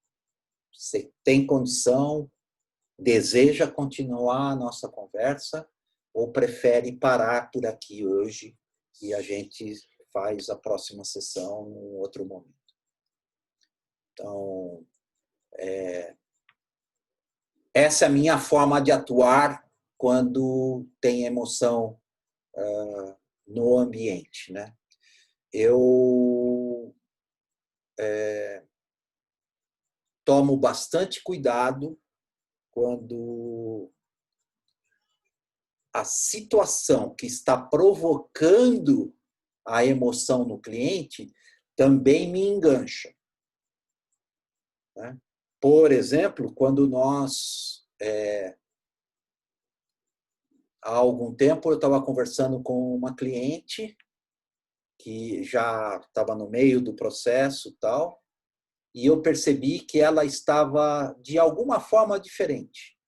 Você tem condição? Deseja continuar a nossa conversa? Ou prefere parar por aqui hoje e a gente faz a próxima sessão em outro momento? Então, essa é a minha forma de atuar quando tem emoção no ambiente, né? Eu tomo bastante cuidado quando a situação que está provocando a emoção no cliente também me engancha, né? Por exemplo, quando nós, há algum tempo, eu estava conversando com uma cliente que já estava no meio do processo e tal, e eu percebi que ela estava, de alguma forma, diferente.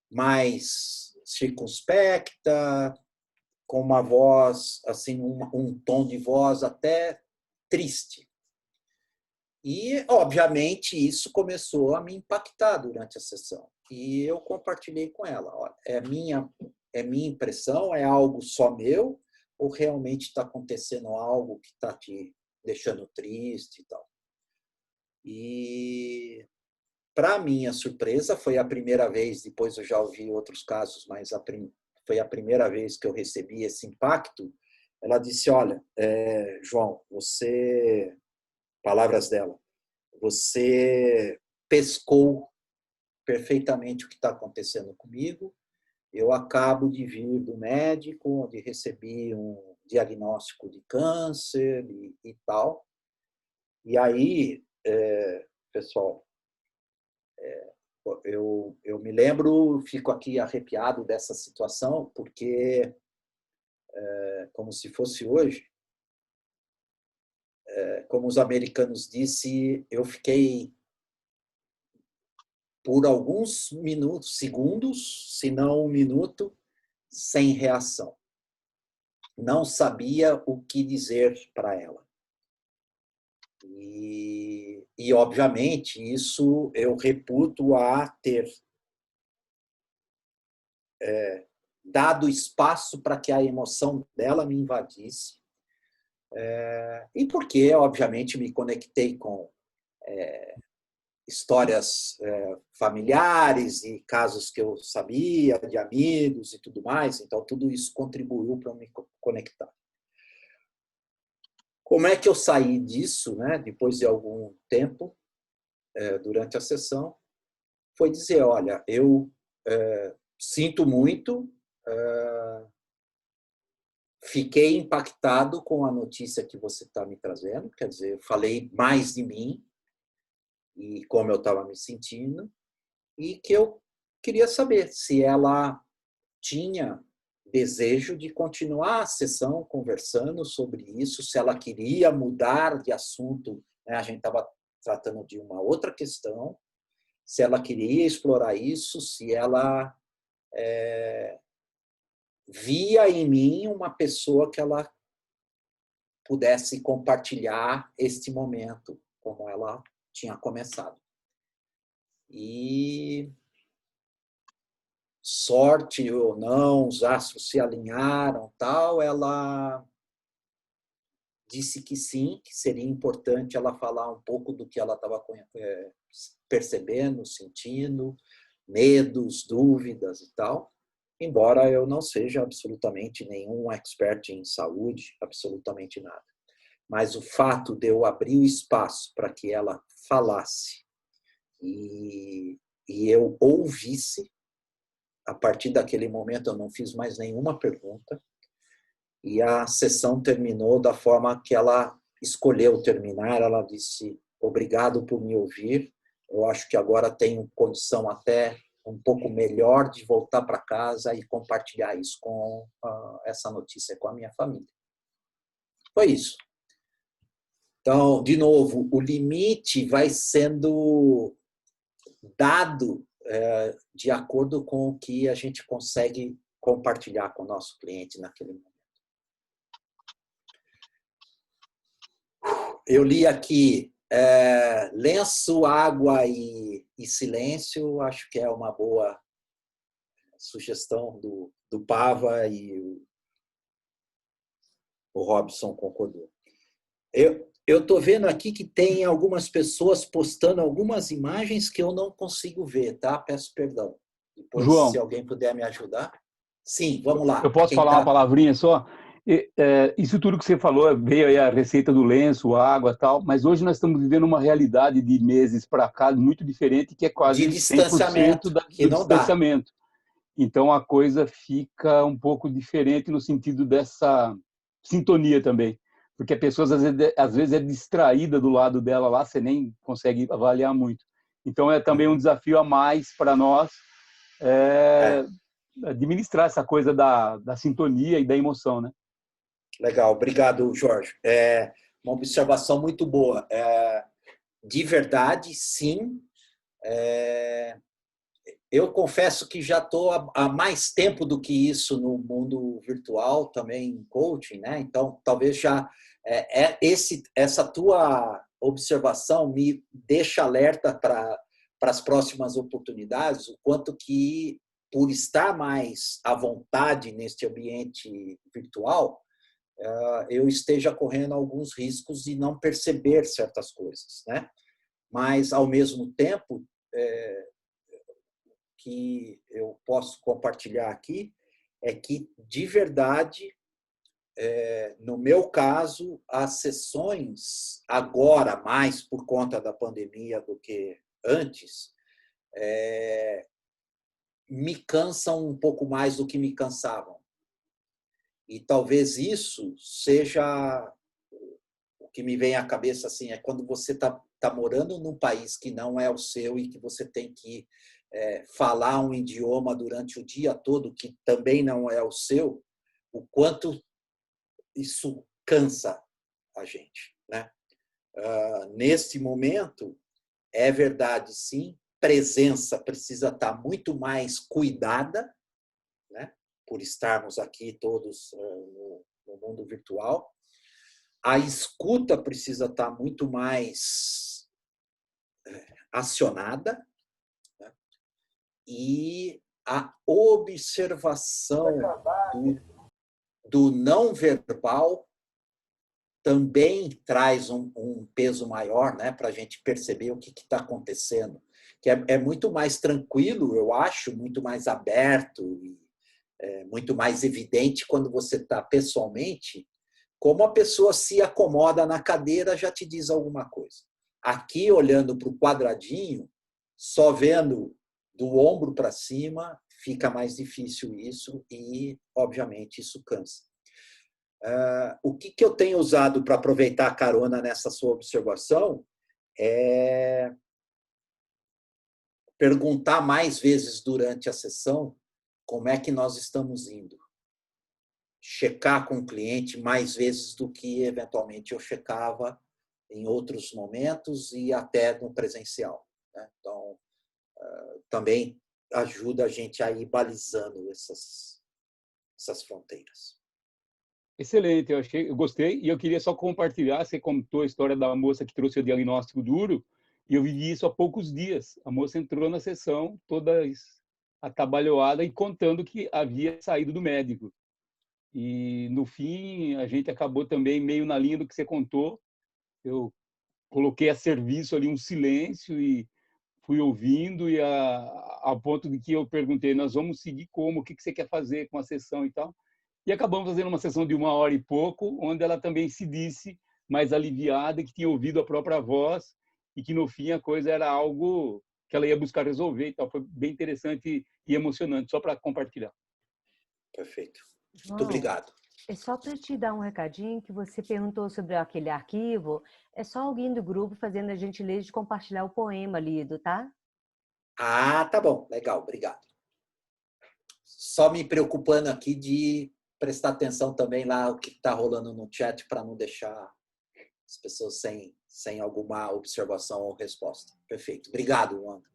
Mais circunspecta, com uma voz, assim, um tom de voz até triste. E, obviamente, isso começou a me impactar durante a sessão. E eu compartilhei com ela. Olha, é minha impressão, é algo só meu, ou realmente está acontecendo algo que está te deixando triste e tal. E, para minha surpresa, foi a primeira vez, depois eu já ouvi outros casos, mas foi a primeira vez que eu recebi esse impacto, Ela disse, olha, João, você, palavras dela, você pescou perfeitamente o que está acontecendo comigo. Eu acabo de vir do médico, onde recebi um diagnóstico de câncer e tal. E aí, pessoal, eu me lembro, fico aqui arrepiado dessa situação, porque, como se fosse hoje, como os americanos dizem, eu fiquei por alguns minutos, segundos, se não um minuto, sem reação. Não sabia o que dizer para ela. E, obviamente, isso eu reputo a ter dado espaço para que a emoção dela me invadisse. E porque, obviamente, me conectei com histórias familiares e casos que eu sabia, de amigos e tudo mais. Então, tudo isso contribuiu para eu me conectar. Como é que eu saí disso, né? Depois de algum tempo, durante a sessão, foi dizer, olha, eu sinto muito, fiquei impactado com a notícia que você está me trazendo, quer dizer, eu falei mais de mim e como eu estava me sentindo, e que eu queria saber se ela tinha desejo de continuar a sessão conversando sobre isso, se ela queria mudar de assunto, né? A gente estava tratando de uma outra questão, se ela queria explorar isso, se ela via em mim uma pessoa que ela pudesse compartilhar este momento, como ela tinha começado. E sorte ou não, os astros se alinharam, tal, ela disse que sim, que seria importante ela falar um pouco do que ela estava percebendo, sentindo, medos, dúvidas e tal, embora eu não seja absolutamente nenhum expert em saúde, absolutamente nada. Mas o fato de eu abrir o espaço para que ela falasse e eu ouvisse, a partir daquele momento eu não fiz mais nenhuma pergunta e a sessão terminou da forma que ela escolheu terminar. Ela disse, obrigado por me ouvir, eu acho que agora tenho condição até um pouco melhor de voltar para casa e compartilhar isso com essa notícia com a minha família. Foi isso. Então, de novo, o limite vai sendo dado de acordo com o que a gente consegue compartilhar com o nosso cliente naquele momento. Eu li aqui lenço, água e silêncio, acho que é uma boa sugestão do Pava e o Robson concordou. Eu estou vendo aqui que tem algumas pessoas postando algumas imagens que eu não consigo ver, tá? Peço perdão. Depois, João, se alguém puder me ajudar. Sim, vamos lá. eu posso falar uma palavrinha só? Isso tudo que você falou, veio aí a receita do lenço, água e tal, mas hoje nós estamos vivendo uma realidade de meses para cá muito diferente, que é quase de distanciamento, 100% que do não distanciamento. Então a coisa fica um pouco diferente no sentido dessa sintonia também. Porque a pessoa às vezes é distraída do lado dela lá, você nem consegue avaliar muito. Então é também um desafio a mais para nós administrar essa coisa da sintonia e da emoção, né? Legal, obrigado, Jorge. Uma observação muito boa. De verdade, sim. Eu confesso que já estou há mais tempo do que isso no mundo virtual, também em coaching, né? Então, talvez já essa tua observação me deixa alerta para as próximas oportunidades, o quanto que, por estar mais à vontade neste ambiente virtual, eu esteja correndo alguns riscos de não perceber certas coisas, né? Mas, ao mesmo tempo, que eu posso compartilhar aqui é que, de verdade, no meu caso, as sessões, agora mais por conta da pandemia do que antes, me cansam um pouco mais do que me cansavam. E talvez isso seja o que me vem à cabeça, assim, é quando você tá morando num país que não é o seu e que você tem que falar um idioma durante o dia todo que também não é o seu, o quanto isso cansa a gente, né? Neste momento, é verdade, sim, presença precisa estar muito mais cuidada, né? Por estarmos aqui todos no mundo virtual. A escuta precisa estar muito mais acionada, né? E a observação do não verbal também traz um peso maior, né, para a gente perceber o que está acontecendo. Que é muito mais tranquilo, eu acho, muito mais aberto, e muito mais evidente quando você está pessoalmente, como a pessoa se acomoda na cadeira já te diz alguma coisa. Aqui, olhando para o quadradinho, só vendo do ombro para cima, fica mais difícil isso e, obviamente, isso cansa. O que eu tenho usado para aproveitar a carona nessa sua observação é perguntar mais vezes durante a sessão como é que nós estamos indo. Checar com o cliente mais vezes do que, eventualmente, eu checava em outros momentos e até no presencial, né? Então, também ajuda a gente a ir balizando essas fronteiras. Excelente, eu gostei, e eu queria só compartilhar, você contou a história da moça que trouxe o diagnóstico duro, e eu vivi isso há poucos dias. A moça entrou na sessão toda atabalhoada e contando que havia saído do médico. E, no fim, a gente acabou também meio na linha do que você contou. Eu coloquei a serviço ali um silêncio e fui ouvindo, e a ponto de que eu perguntei, nós vamos seguir como? O que você quer fazer com a sessão e tal? E acabamos fazendo uma sessão de 1 hora e pouco, onde ela também se disse mais aliviada, que tinha ouvido a própria voz e que, no fim, a coisa era algo que ela ia buscar resolver e tal. Foi bem interessante e emocionante, só para compartilhar. Perfeito. João, muito obrigado. É só para te dar um recadinho que você perguntou sobre aquele arquivo. É só alguém do grupo fazendo a gentileza de compartilhar o poema lido, tá? Tá bom. Legal, obrigado. Só me preocupando aqui de prestar atenção também lá o que está rolando no chat para não deixar as pessoas sem alguma observação ou resposta. Perfeito. Obrigado, Wanda.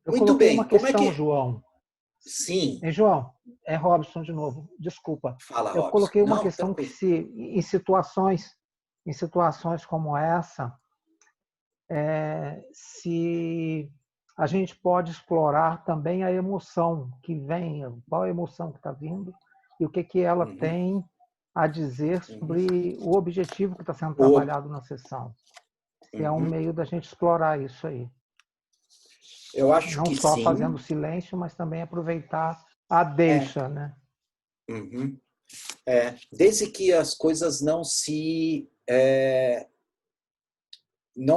Eu Muito coloquei bem. uma Como questão, é que... João. Sim. João, é Robson de novo, desculpa. Fala, Eu Robson. coloquei uma Não, questão que tranquilo. em situações como essa, se a gente pode explorar também a emoção que vem, qual a emoção que está vindo e o que ela tem a dizer sobre o objetivo que está sendo trabalhado na sessão. Se é um meio da gente explorar isso aí. Eu acho não que só sim. fazendo silêncio, mas também aproveitar a deixa, né? Desde que as coisas não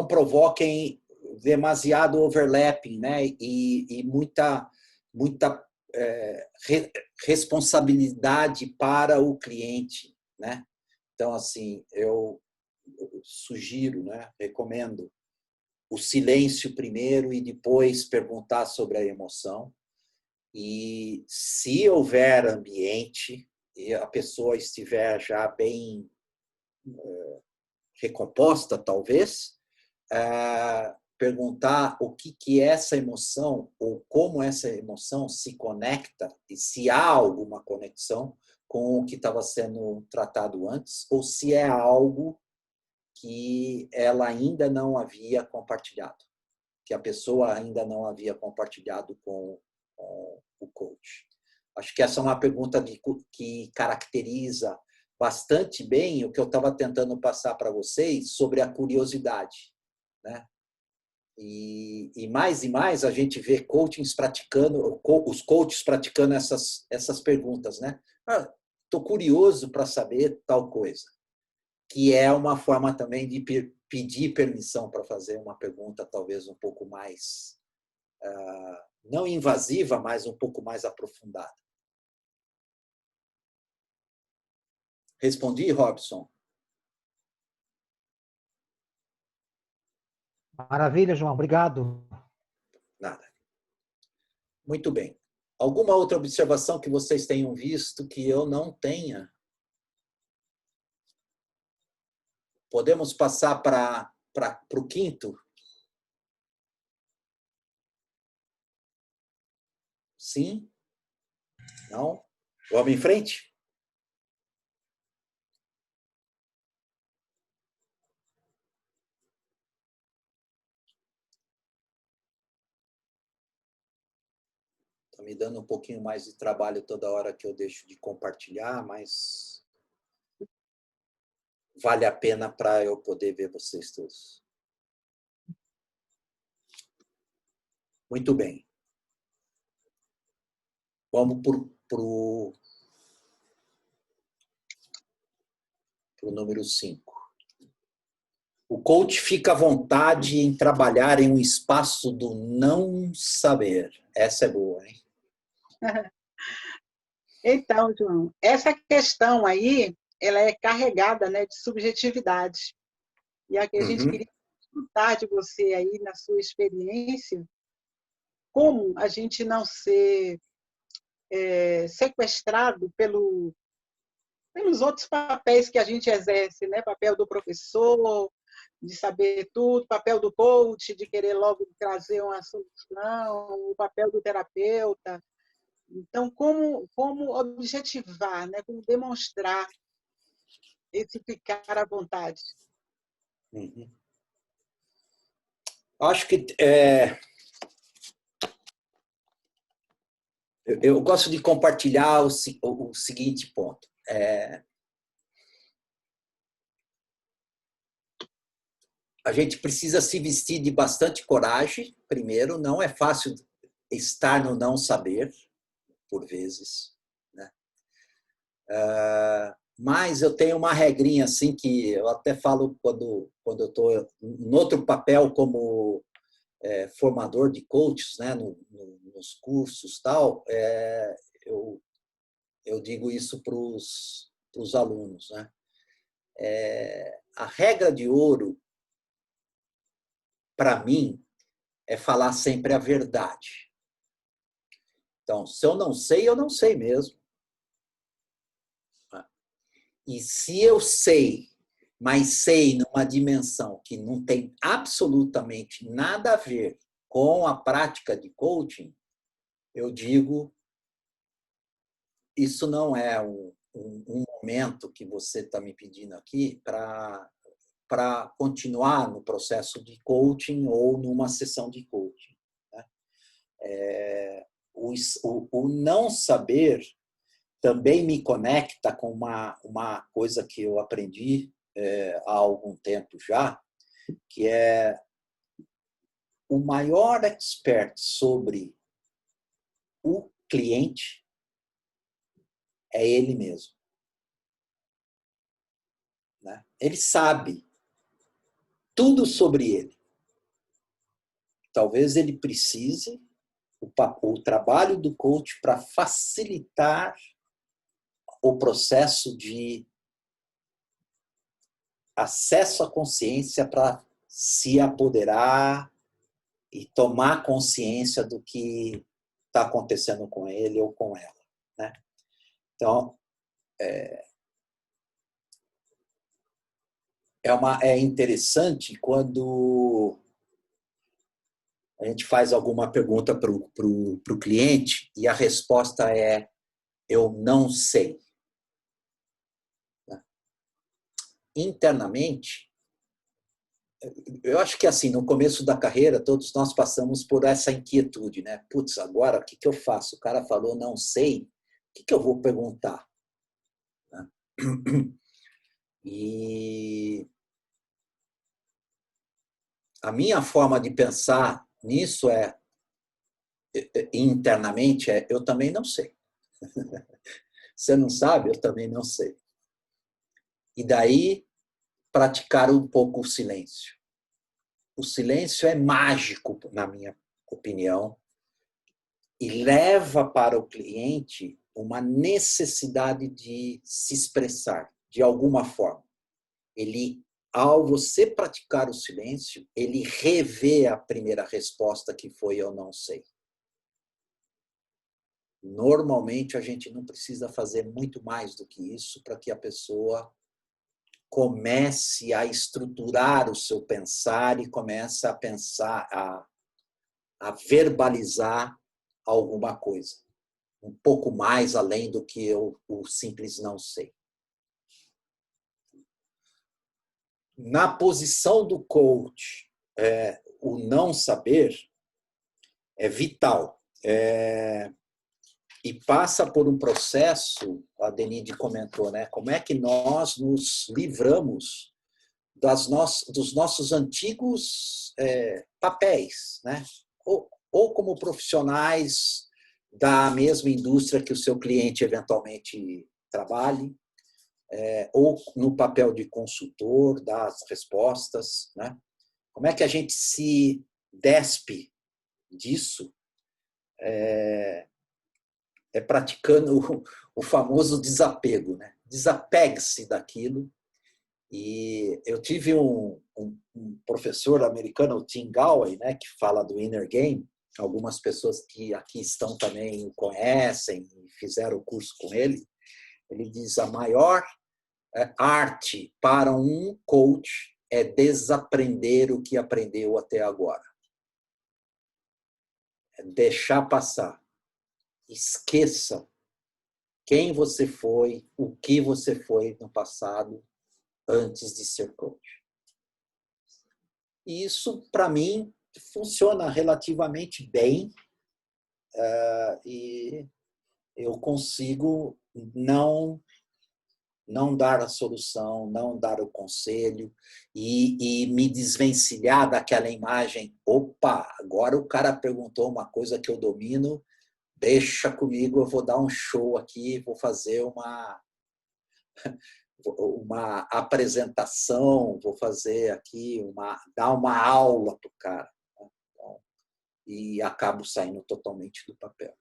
provoquem demasiado overlapping, né? E muita responsabilidade para o cliente, né? Então, assim, eu sugiro, né? Recomendo o silêncio primeiro e depois perguntar sobre a emoção. E se houver ambiente e a pessoa estiver já bem recomposta, talvez, perguntar o que é essa emoção ou como essa emoção se conecta e se há alguma conexão com o que estava sendo tratado antes ou se é algo que ela ainda não havia compartilhado, que a pessoa ainda não havia compartilhado com o coach. Acho que essa é uma pergunta que caracteriza bastante bem o que eu estava tentando passar para vocês sobre a curiosidade, né? E mais a gente vê os coaches praticando essas perguntas, né? estou curioso para saber tal coisa, que é uma forma também de pedir permissão para fazer uma pergunta talvez um pouco mais, não invasiva, mas um pouco mais aprofundada. Respondi, Robson? Maravilha, João. Obrigado. Nada. Muito bem. Alguma outra observação que vocês tenham visto que eu não tenha? Podemos passar para o quinto? Sim? Não? Vamos em frente? Está me dando um pouquinho mais de trabalho toda hora que eu deixo de compartilhar, mas vale a pena para eu poder ver vocês todos. Muito bem. Vamos para o número 5. O coach fica à vontade em trabalhar em um espaço do não saber. Essa é boa, hein? Então, João, essa questão aí, ela é carregada, né, de subjetividade. E aqui a gente queria escutar de você aí, na sua experiência, como a gente não ser sequestrado pelos outros papéis que a gente exerce, né? Papel do professor, de saber tudo, papel do coach, de querer logo trazer uma solução, o papel do terapeuta. Então, como objetivar, né? Como demonstrar esse ficar à vontade? Acho que eu gosto de compartilhar o seguinte ponto. A gente precisa se vestir de bastante coragem, primeiro. Não é fácil estar no não saber, por vezes, né? Mas eu tenho uma regrinha assim que eu até falo quando eu estou em outro papel como formador de coaches, né, nos cursos tal, eu digo isso para os alunos, né? A regra de ouro para mim é falar sempre a verdade. Então, se eu não sei mesmo. E se eu sei, mas sei numa dimensão que não tem absolutamente nada a ver com a prática de coaching, eu digo, isso não é um momento que você está me pedindo aqui para continuar no processo de coaching ou numa sessão de coaching, né? O não saber também me conecta com uma coisa que eu aprendi há algum tempo já, que é o maior expert sobre o cliente é ele mesmo, né? Ele sabe tudo sobre ele. Talvez ele precise o trabalho do coach para facilitar o processo de acesso à consciência para se apoderar e tomar consciência do que está acontecendo com ele ou com ela, né? Então, é interessante quando a gente faz alguma pergunta para o cliente e a resposta é: eu não sei. Internamente, eu acho que assim, no começo da carreira, todos nós passamos por essa inquietude, né? Putz, agora o que eu faço? O cara falou não sei, o que eu vou perguntar? E a minha forma de pensar nisso internamente, eu também não sei. Você não sabe? Eu também não sei. E daí, praticar um pouco o silêncio. O silêncio é mágico, na minha opinião, e leva para o cliente uma necessidade de se expressar de alguma forma. Ele, ao você praticar o silêncio, ele revê a primeira resposta que foi eu não sei. Normalmente, a gente não precisa fazer muito mais do que isso para que a pessoa comece a estruturar o seu pensar e comece a pensar, a verbalizar alguma coisa. Um pouco mais além do que o simples não sei. Na posição do coach, o não saber é vital. E passa por um processo, a Denide comentou, né? Como é que nós nos livramos dos nossos antigos papéis, né? Ou como profissionais da mesma indústria que o seu cliente eventualmente trabalhe, ou no papel de consultor, das respostas, né? Como é que a gente se despe disso? Praticando o famoso desapego, né? Desapegue-se daquilo. E eu tive um professor americano, o Tim Gallwey, né, que fala do Inner Game. Algumas pessoas que aqui estão também o conhecem e fizeram o curso com ele. Ele diz: a maior arte para um coach é desaprender o que aprendeu até agora. É deixar passar. Esqueça quem você foi, o que você foi no passado antes de ser coach. E isso, para mim, funciona relativamente bem, e eu consigo não dar a solução, não dar o conselho e me desvencilhar daquela imagem. Opa, agora o cara perguntou uma coisa que eu domino, deixa comigo, eu vou dar um show aqui, vou fazer uma apresentação, vou fazer aqui, dar uma aula para o cara. Então, e acabo saindo totalmente do papel.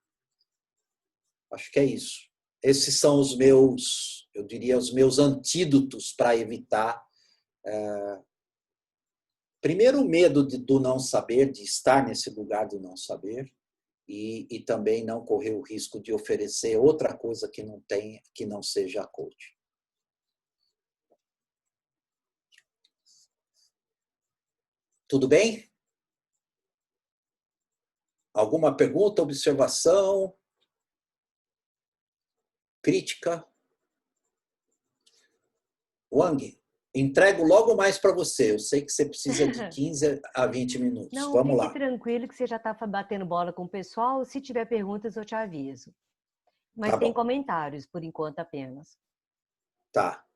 Acho que é isso. Esses são os meus, eu diria, os meus antídotos para evitar, primeiro, o medo do não saber, de estar nesse lugar do não saber, e também não correr o risco de oferecer outra coisa que não tem, que não seja a coach. Tudo bem? Alguma pergunta, observação, crítica? Wang, entrego logo mais para você. Eu sei que você precisa de 15 a 20 minutos. Não, vamos lá. Fique tranquilo que você já está batendo bola com o pessoal. Se tiver perguntas, eu te aviso. Mas Tá tem bom. comentários, por enquanto apenas. Tá.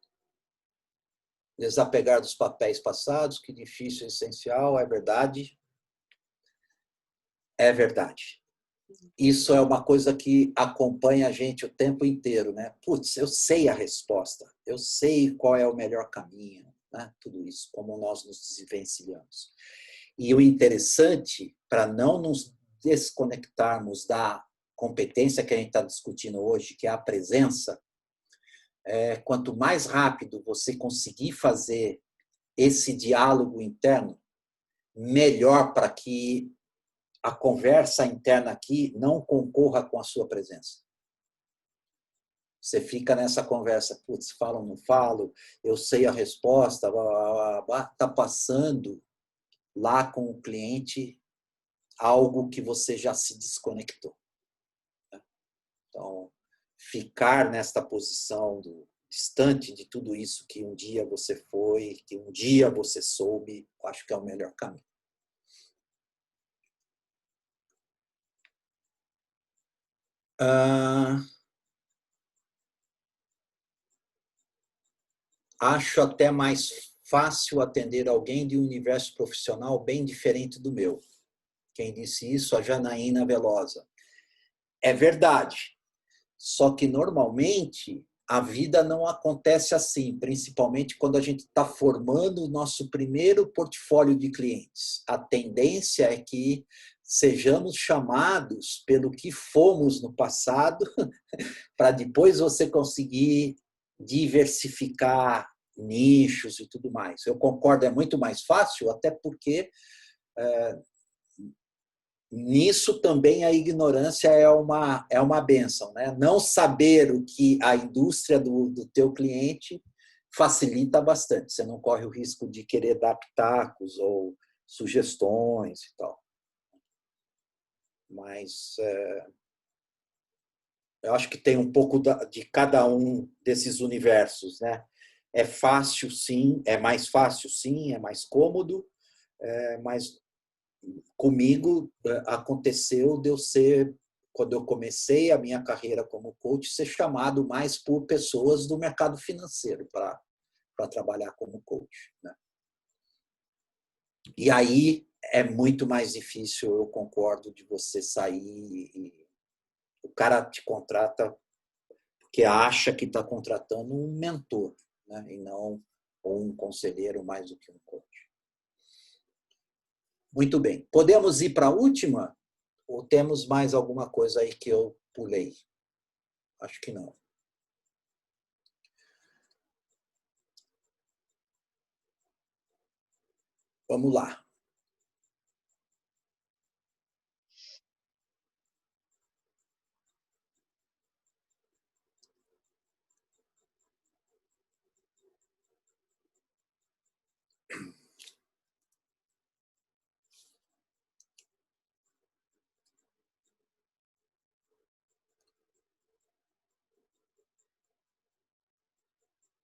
Desapegar dos papéis passados, que difícil e essencial, é verdade. É verdade. Isso é uma coisa que acompanha a gente o tempo inteiro, né? Putz, eu sei a resposta, eu sei qual é o melhor caminho, né? Tudo isso, como nós nos desvencilhamos. E o interessante, para não nos desconectarmos da competência que a gente está discutindo hoje, que é a presença, quanto mais rápido você conseguir fazer esse diálogo interno, melhor para que a conversa interna aqui não concorra com a sua presença. Você fica nessa conversa, putz, falo ou não falo, eu sei a resposta, está passando lá com o cliente algo que você já se desconectou. Então, ficar nesta posição distante de tudo isso que um dia você foi, que um dia você soube, acho que é o melhor caminho. Acho até mais fácil atender alguém de um universo profissional bem diferente do meu. Quem disse isso? A Janaína Velosa. É verdade. Só que, normalmente, a vida não acontece assim, principalmente quando a gente está formando o nosso primeiro portfólio de clientes. A tendência é que sejamos chamados pelo que fomos no passado, para depois você conseguir diversificar nichos e tudo mais. Eu concordo, é muito mais fácil, até porque nisso também a ignorância é uma bênção, né? Não saber o que a indústria do teu cliente facilita bastante. Você não corre o risco de querer dar pitacos ou sugestões e tal. Mas eu acho que tem um pouco de cada um desses universos, né? É fácil, sim. É mais fácil, sim. É mais cômodo. Mas comigo aconteceu de eu ser, quando eu comecei a minha carreira como coach, ser chamado mais por pessoas do mercado financeiro para trabalhar como coach, né? E aí é muito mais difícil, eu concordo, de você sair e o cara te contrata porque acha que está contratando um mentor, né? E não um conselheiro mais do que um coach. Muito bem. Podemos ir para a última? Ou temos mais alguma coisa aí que eu pulei? Acho que não. Vamos lá.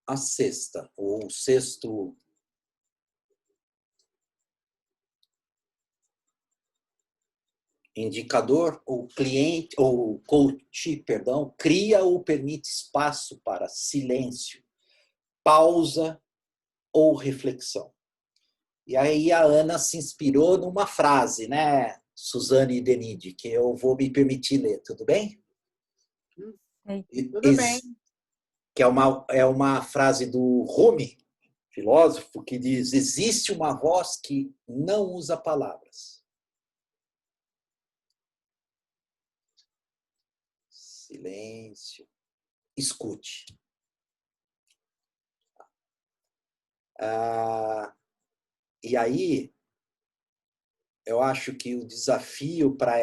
A sexta, ou o sexto indicador, o cliente, ou coach, perdão, cria ou permite espaço para silêncio, pausa ou reflexão. E aí a Ana se inspirou numa frase, né, Suzane Denide, que eu vou me permitir ler, tudo bem? Tudo bem. Que é uma frase do Rumi, filósofo, que diz: existe uma voz que não usa palavras. Silêncio. Escute. E aí, eu acho que o desafio para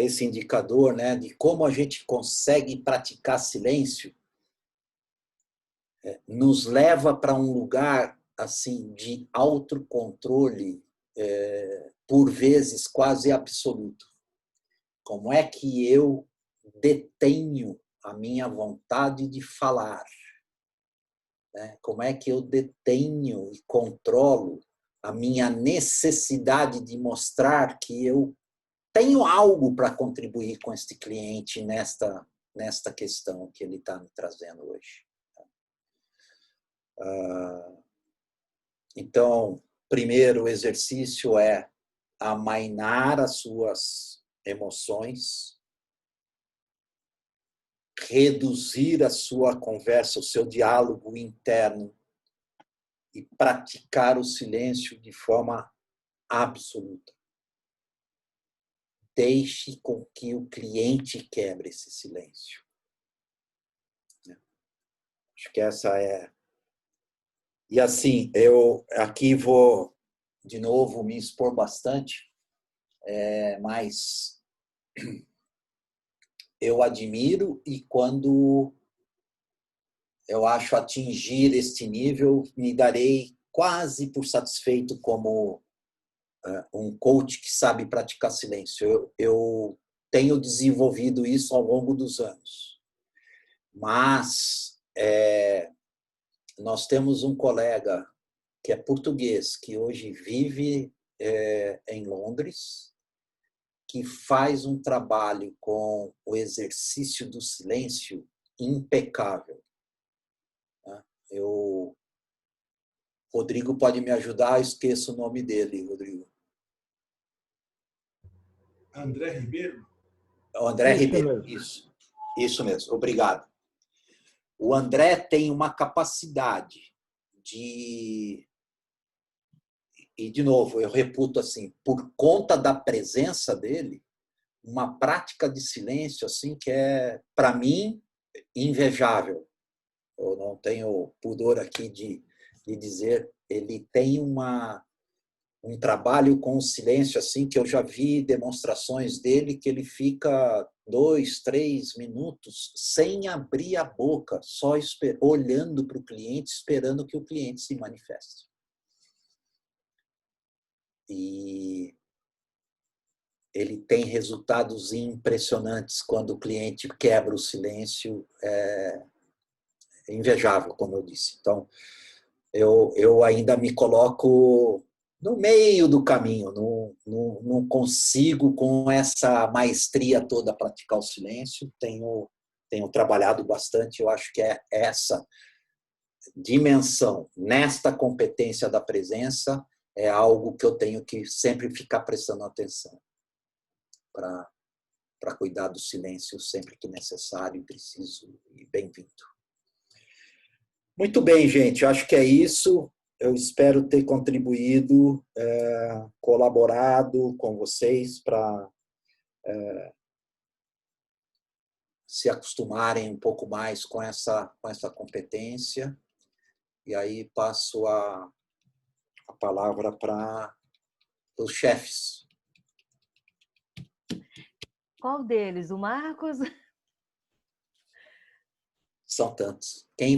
esse indicador, né, de como a gente consegue praticar silêncio, nos leva para um lugar assim de autocontrole, por vezes quase absoluto. Como é que eu detenho a minha vontade de falar? Como é que eu detenho e controlo a minha necessidade de mostrar que eu tenho algo para contribuir com este cliente nesta questão que ele está me trazendo hoje? Então, primeiro exercício é amainar as suas emoções, reduzir a sua conversa, o seu diálogo interno e praticar o silêncio de forma absoluta. Deixe com que o cliente quebre esse silêncio. Acho que essa é... E assim, eu aqui vou, de novo, me expor bastante, mas eu admiro e quando eu acho atingir este nível, me darei quase por satisfeito como um coach que sabe praticar silêncio. Eu tenho desenvolvido isso ao longo dos anos. Mas nós temos um colega que é português, que hoje vive em Londres, que faz um trabalho com o exercício do silêncio impecável. Eu Rodrigo pode me ajudar, eu esqueço o nome dele, Rodrigo. André Ribeiro? O André Isso Ribeiro, mesmo. isso mesmo, obrigado. O André tem uma capacidade de... E, de novo, eu reputo assim, por conta da presença dele, uma prática de silêncio assim que é, para mim, invejável. Eu não tenho pudor aqui de dizer, ele tem um trabalho com o silêncio assim que eu já vi demonstrações dele que ele fica 2, 3 minutos sem abrir a boca, só olhando para o cliente, esperando que o cliente se manifeste. E ele tem resultados impressionantes quando o cliente quebra o silêncio, é invejável, como eu disse. Então, eu ainda me coloco no meio do caminho, não consigo com essa maestria toda praticar o silêncio, tenho trabalhado bastante, eu acho que é essa dimensão, nesta competência da presença, é algo que eu tenho que sempre ficar prestando atenção para cuidar do silêncio sempre que necessário, preciso e bem-vindo. Muito bem, gente, eu acho que é isso. Eu espero ter contribuído, colaborado com vocês para se acostumarem um pouco mais com essa competência. E aí passo a palavra para os chefes. Qual deles? O Marcos? São tantos. Quem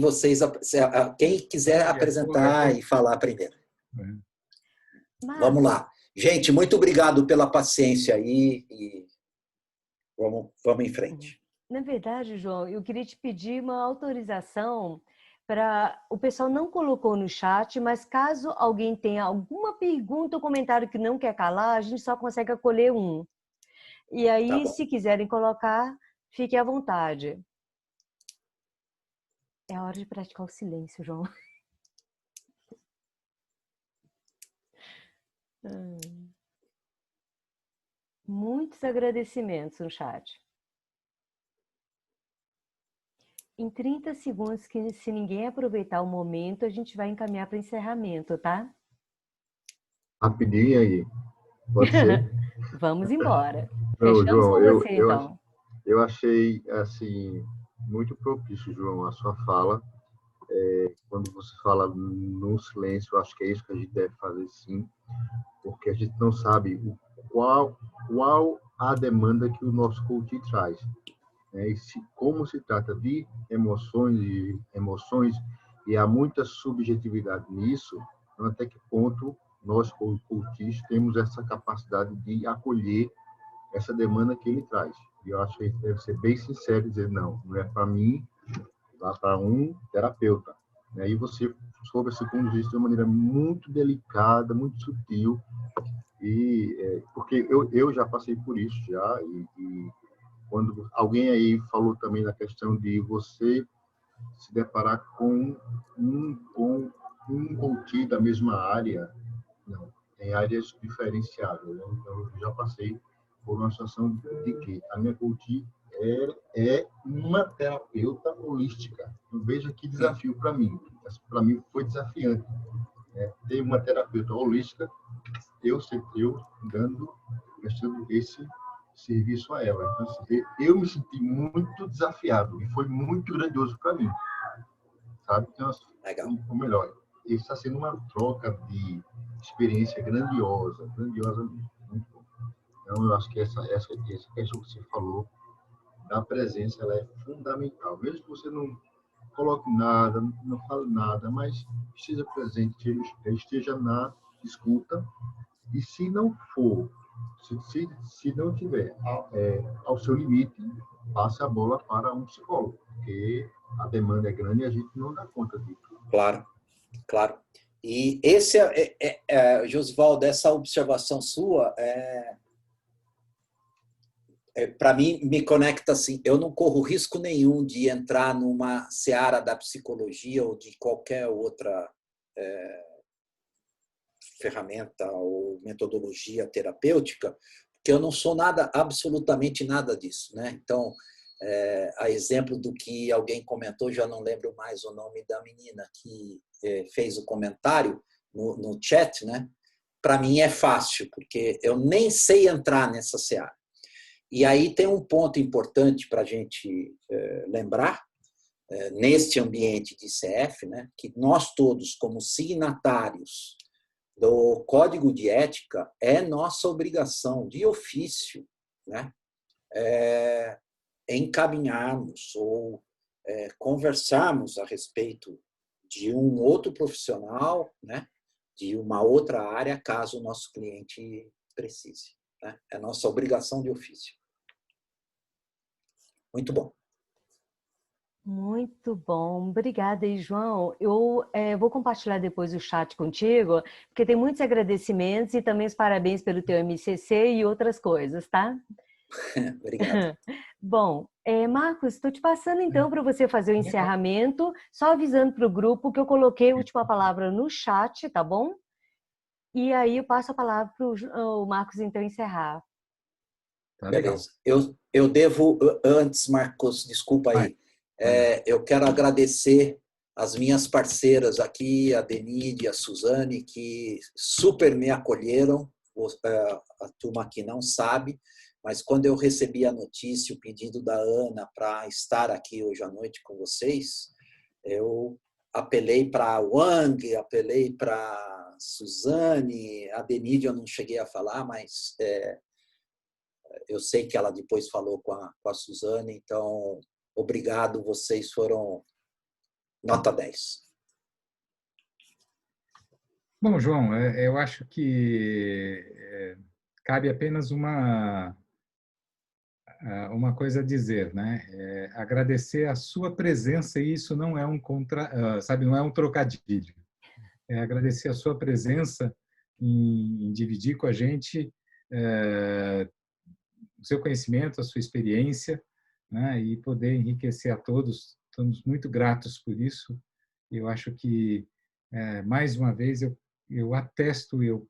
quiser apresentar e falar primeiro. Marcos. Vamos lá. Gente, muito obrigado pela paciência aí e vamos em frente. Na verdade, João, eu queria te pedir uma autorização para... O pessoal não colocou no chat, mas caso alguém tenha alguma pergunta ou comentário que não quer calar, a gente só consegue acolher um. E aí, se quiserem colocar, fique à vontade. É a hora de praticar o silêncio, João. Muitos agradecimentos no chat. Em 30 segundos, que se ninguém aproveitar o momento, a gente vai encaminhar para encerramento, tá? Rapidinho aí. Pode ser? Vamos embora. Não, Fechamos João, com você, então. Eu achei, assim, muito propício, João, a sua fala. Quando você fala no silêncio, eu acho que é isso que a gente deve fazer, sim, porque a gente não sabe qual a demanda que o nosso coaching traz. E como se trata de emoções e há muita subjetividade nisso, então até que ponto nós, coaches, temos essa capacidade de acolher essa demanda que ele traz. E eu acho que a gente deve ser bem sincero e dizer, não é para mim, dá para um terapeuta. E aí você soube se conduzir isso de uma maneira muito delicada, muito sutil, porque eu já passei por isso já, e quando alguém aí falou também da questão de você se deparar com um coach da mesma área, não, tem áreas diferenciadas, né? Então, eu já passei por uma situação de que a minha coach é uma terapeuta holística. Eu vejo que desafio para mim. Para mim foi desafiante. Ter uma terapeuta holística, eu dando esse serviço a ela. Então, assim, eu me senti muito desafiado e foi muito grandioso para mim. Sabe? Então, assim, ou melhor, isso está sendo uma troca de experiência grandiosa mesmo. Muito bom. Então, eu acho que essa questão que você falou da presença, ela é fundamental. Mesmo que você não coloque nada, não fale nada, mas esteja presente, esteja na escuta. E se não for, se não tiver ao seu limite, passe a bola para um psicólogo, porque a demanda é grande e a gente não dá conta disso. Claro. E esse Josivaldo, essa observação sua para mim, me conecta assim, eu não corro risco nenhum de entrar numa seara da psicologia ou de qualquer outra ferramenta ou metodologia terapêutica, porque eu não sou nada, absolutamente nada disso, né? Então, a exemplo do que alguém comentou, já não lembro mais o nome da menina que fez o comentário no chat, né? Para mim é fácil, porque eu nem sei entrar nessa seara. E aí tem um ponto importante para a gente lembrar, neste ambiente de ICF, né? Que nós todos, como signatários do Código de Ética, é nossa obrigação de ofício, né? Encaminharmos ou conversarmos a respeito de um outro profissional, né? De uma outra área, caso o nosso cliente precise, né? É nossa obrigação de ofício. Muito bom. Muito bom, obrigada aí, João. Eu vou compartilhar depois o chat contigo, porque tem muitos agradecimentos e também os parabéns pelo teu MCC e outras coisas, tá? Obrigado. Bom, Marcos, estou te passando então para você fazer o encerramento, só avisando para o grupo que eu coloquei a última palavra no chat, tá bom? E aí eu passo a palavra para o Marcos então encerrar. Tá, beleza. Eu devo, antes, Marcos, desculpa aí, eu quero agradecer as minhas parceiras aqui, a Denide e a Suzane, que super me acolheram, a turma aqui não sabe, mas quando eu recebi a notícia, o pedido da Ana para estar aqui hoje à noite com vocês, eu apelei para a Wang, apelei para Suzane, a Denide eu não cheguei a falar, mas eu sei que ela depois falou com a Suzane, então, obrigado, vocês foram nota 10. Bom, João, eu acho que cabe apenas uma coisa a dizer, né? Agradecer a sua presença, e isso não é não é um trocadilho. Agradecer a sua presença em dividir com a gente o seu conhecimento, a sua experiência, né? E poder enriquecer a todos. Estamos muito gratos por isso. Eu acho que, mais uma vez, eu atesto, eu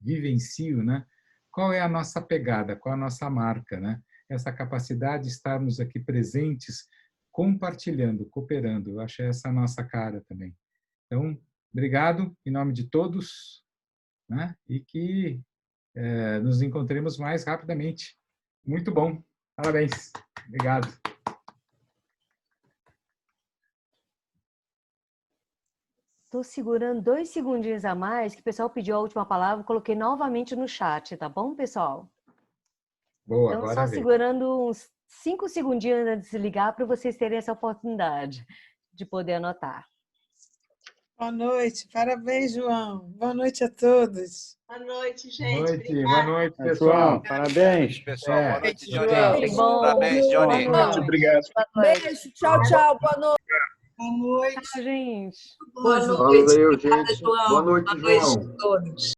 vivencio, né? Qual é a nossa pegada, qual a nossa marca, né? Essa capacidade de estarmos aqui presentes, compartilhando, cooperando. Eu acho essa a nossa cara também. Então, obrigado em nome de todos, né? E que nos encontremos mais rapidamente. Muito bom. Parabéns. Obrigado. Estou segurando 2 segundinhos a mais, que o pessoal pediu a última palavra, coloquei novamente no chat, tá bom, pessoal? Boa, então, agora só segurando uns 5 segundinhos antes de desligar para vocês terem essa oportunidade de poder anotar. Boa noite, parabéns, João. Boa noite a todos. Boa noite, gente. Boa noite, pessoal. João, parabéns. Pessoal, boa noite, Johnny. Bom, Parabéns, Johnny. Muito obrigado. Beijo, tchau, tchau. Boa noite. Boa noite. tchau, gente. Boa noite. Valeu, Obrigada, gente. João. Boa noite, Boa noite João. a todos.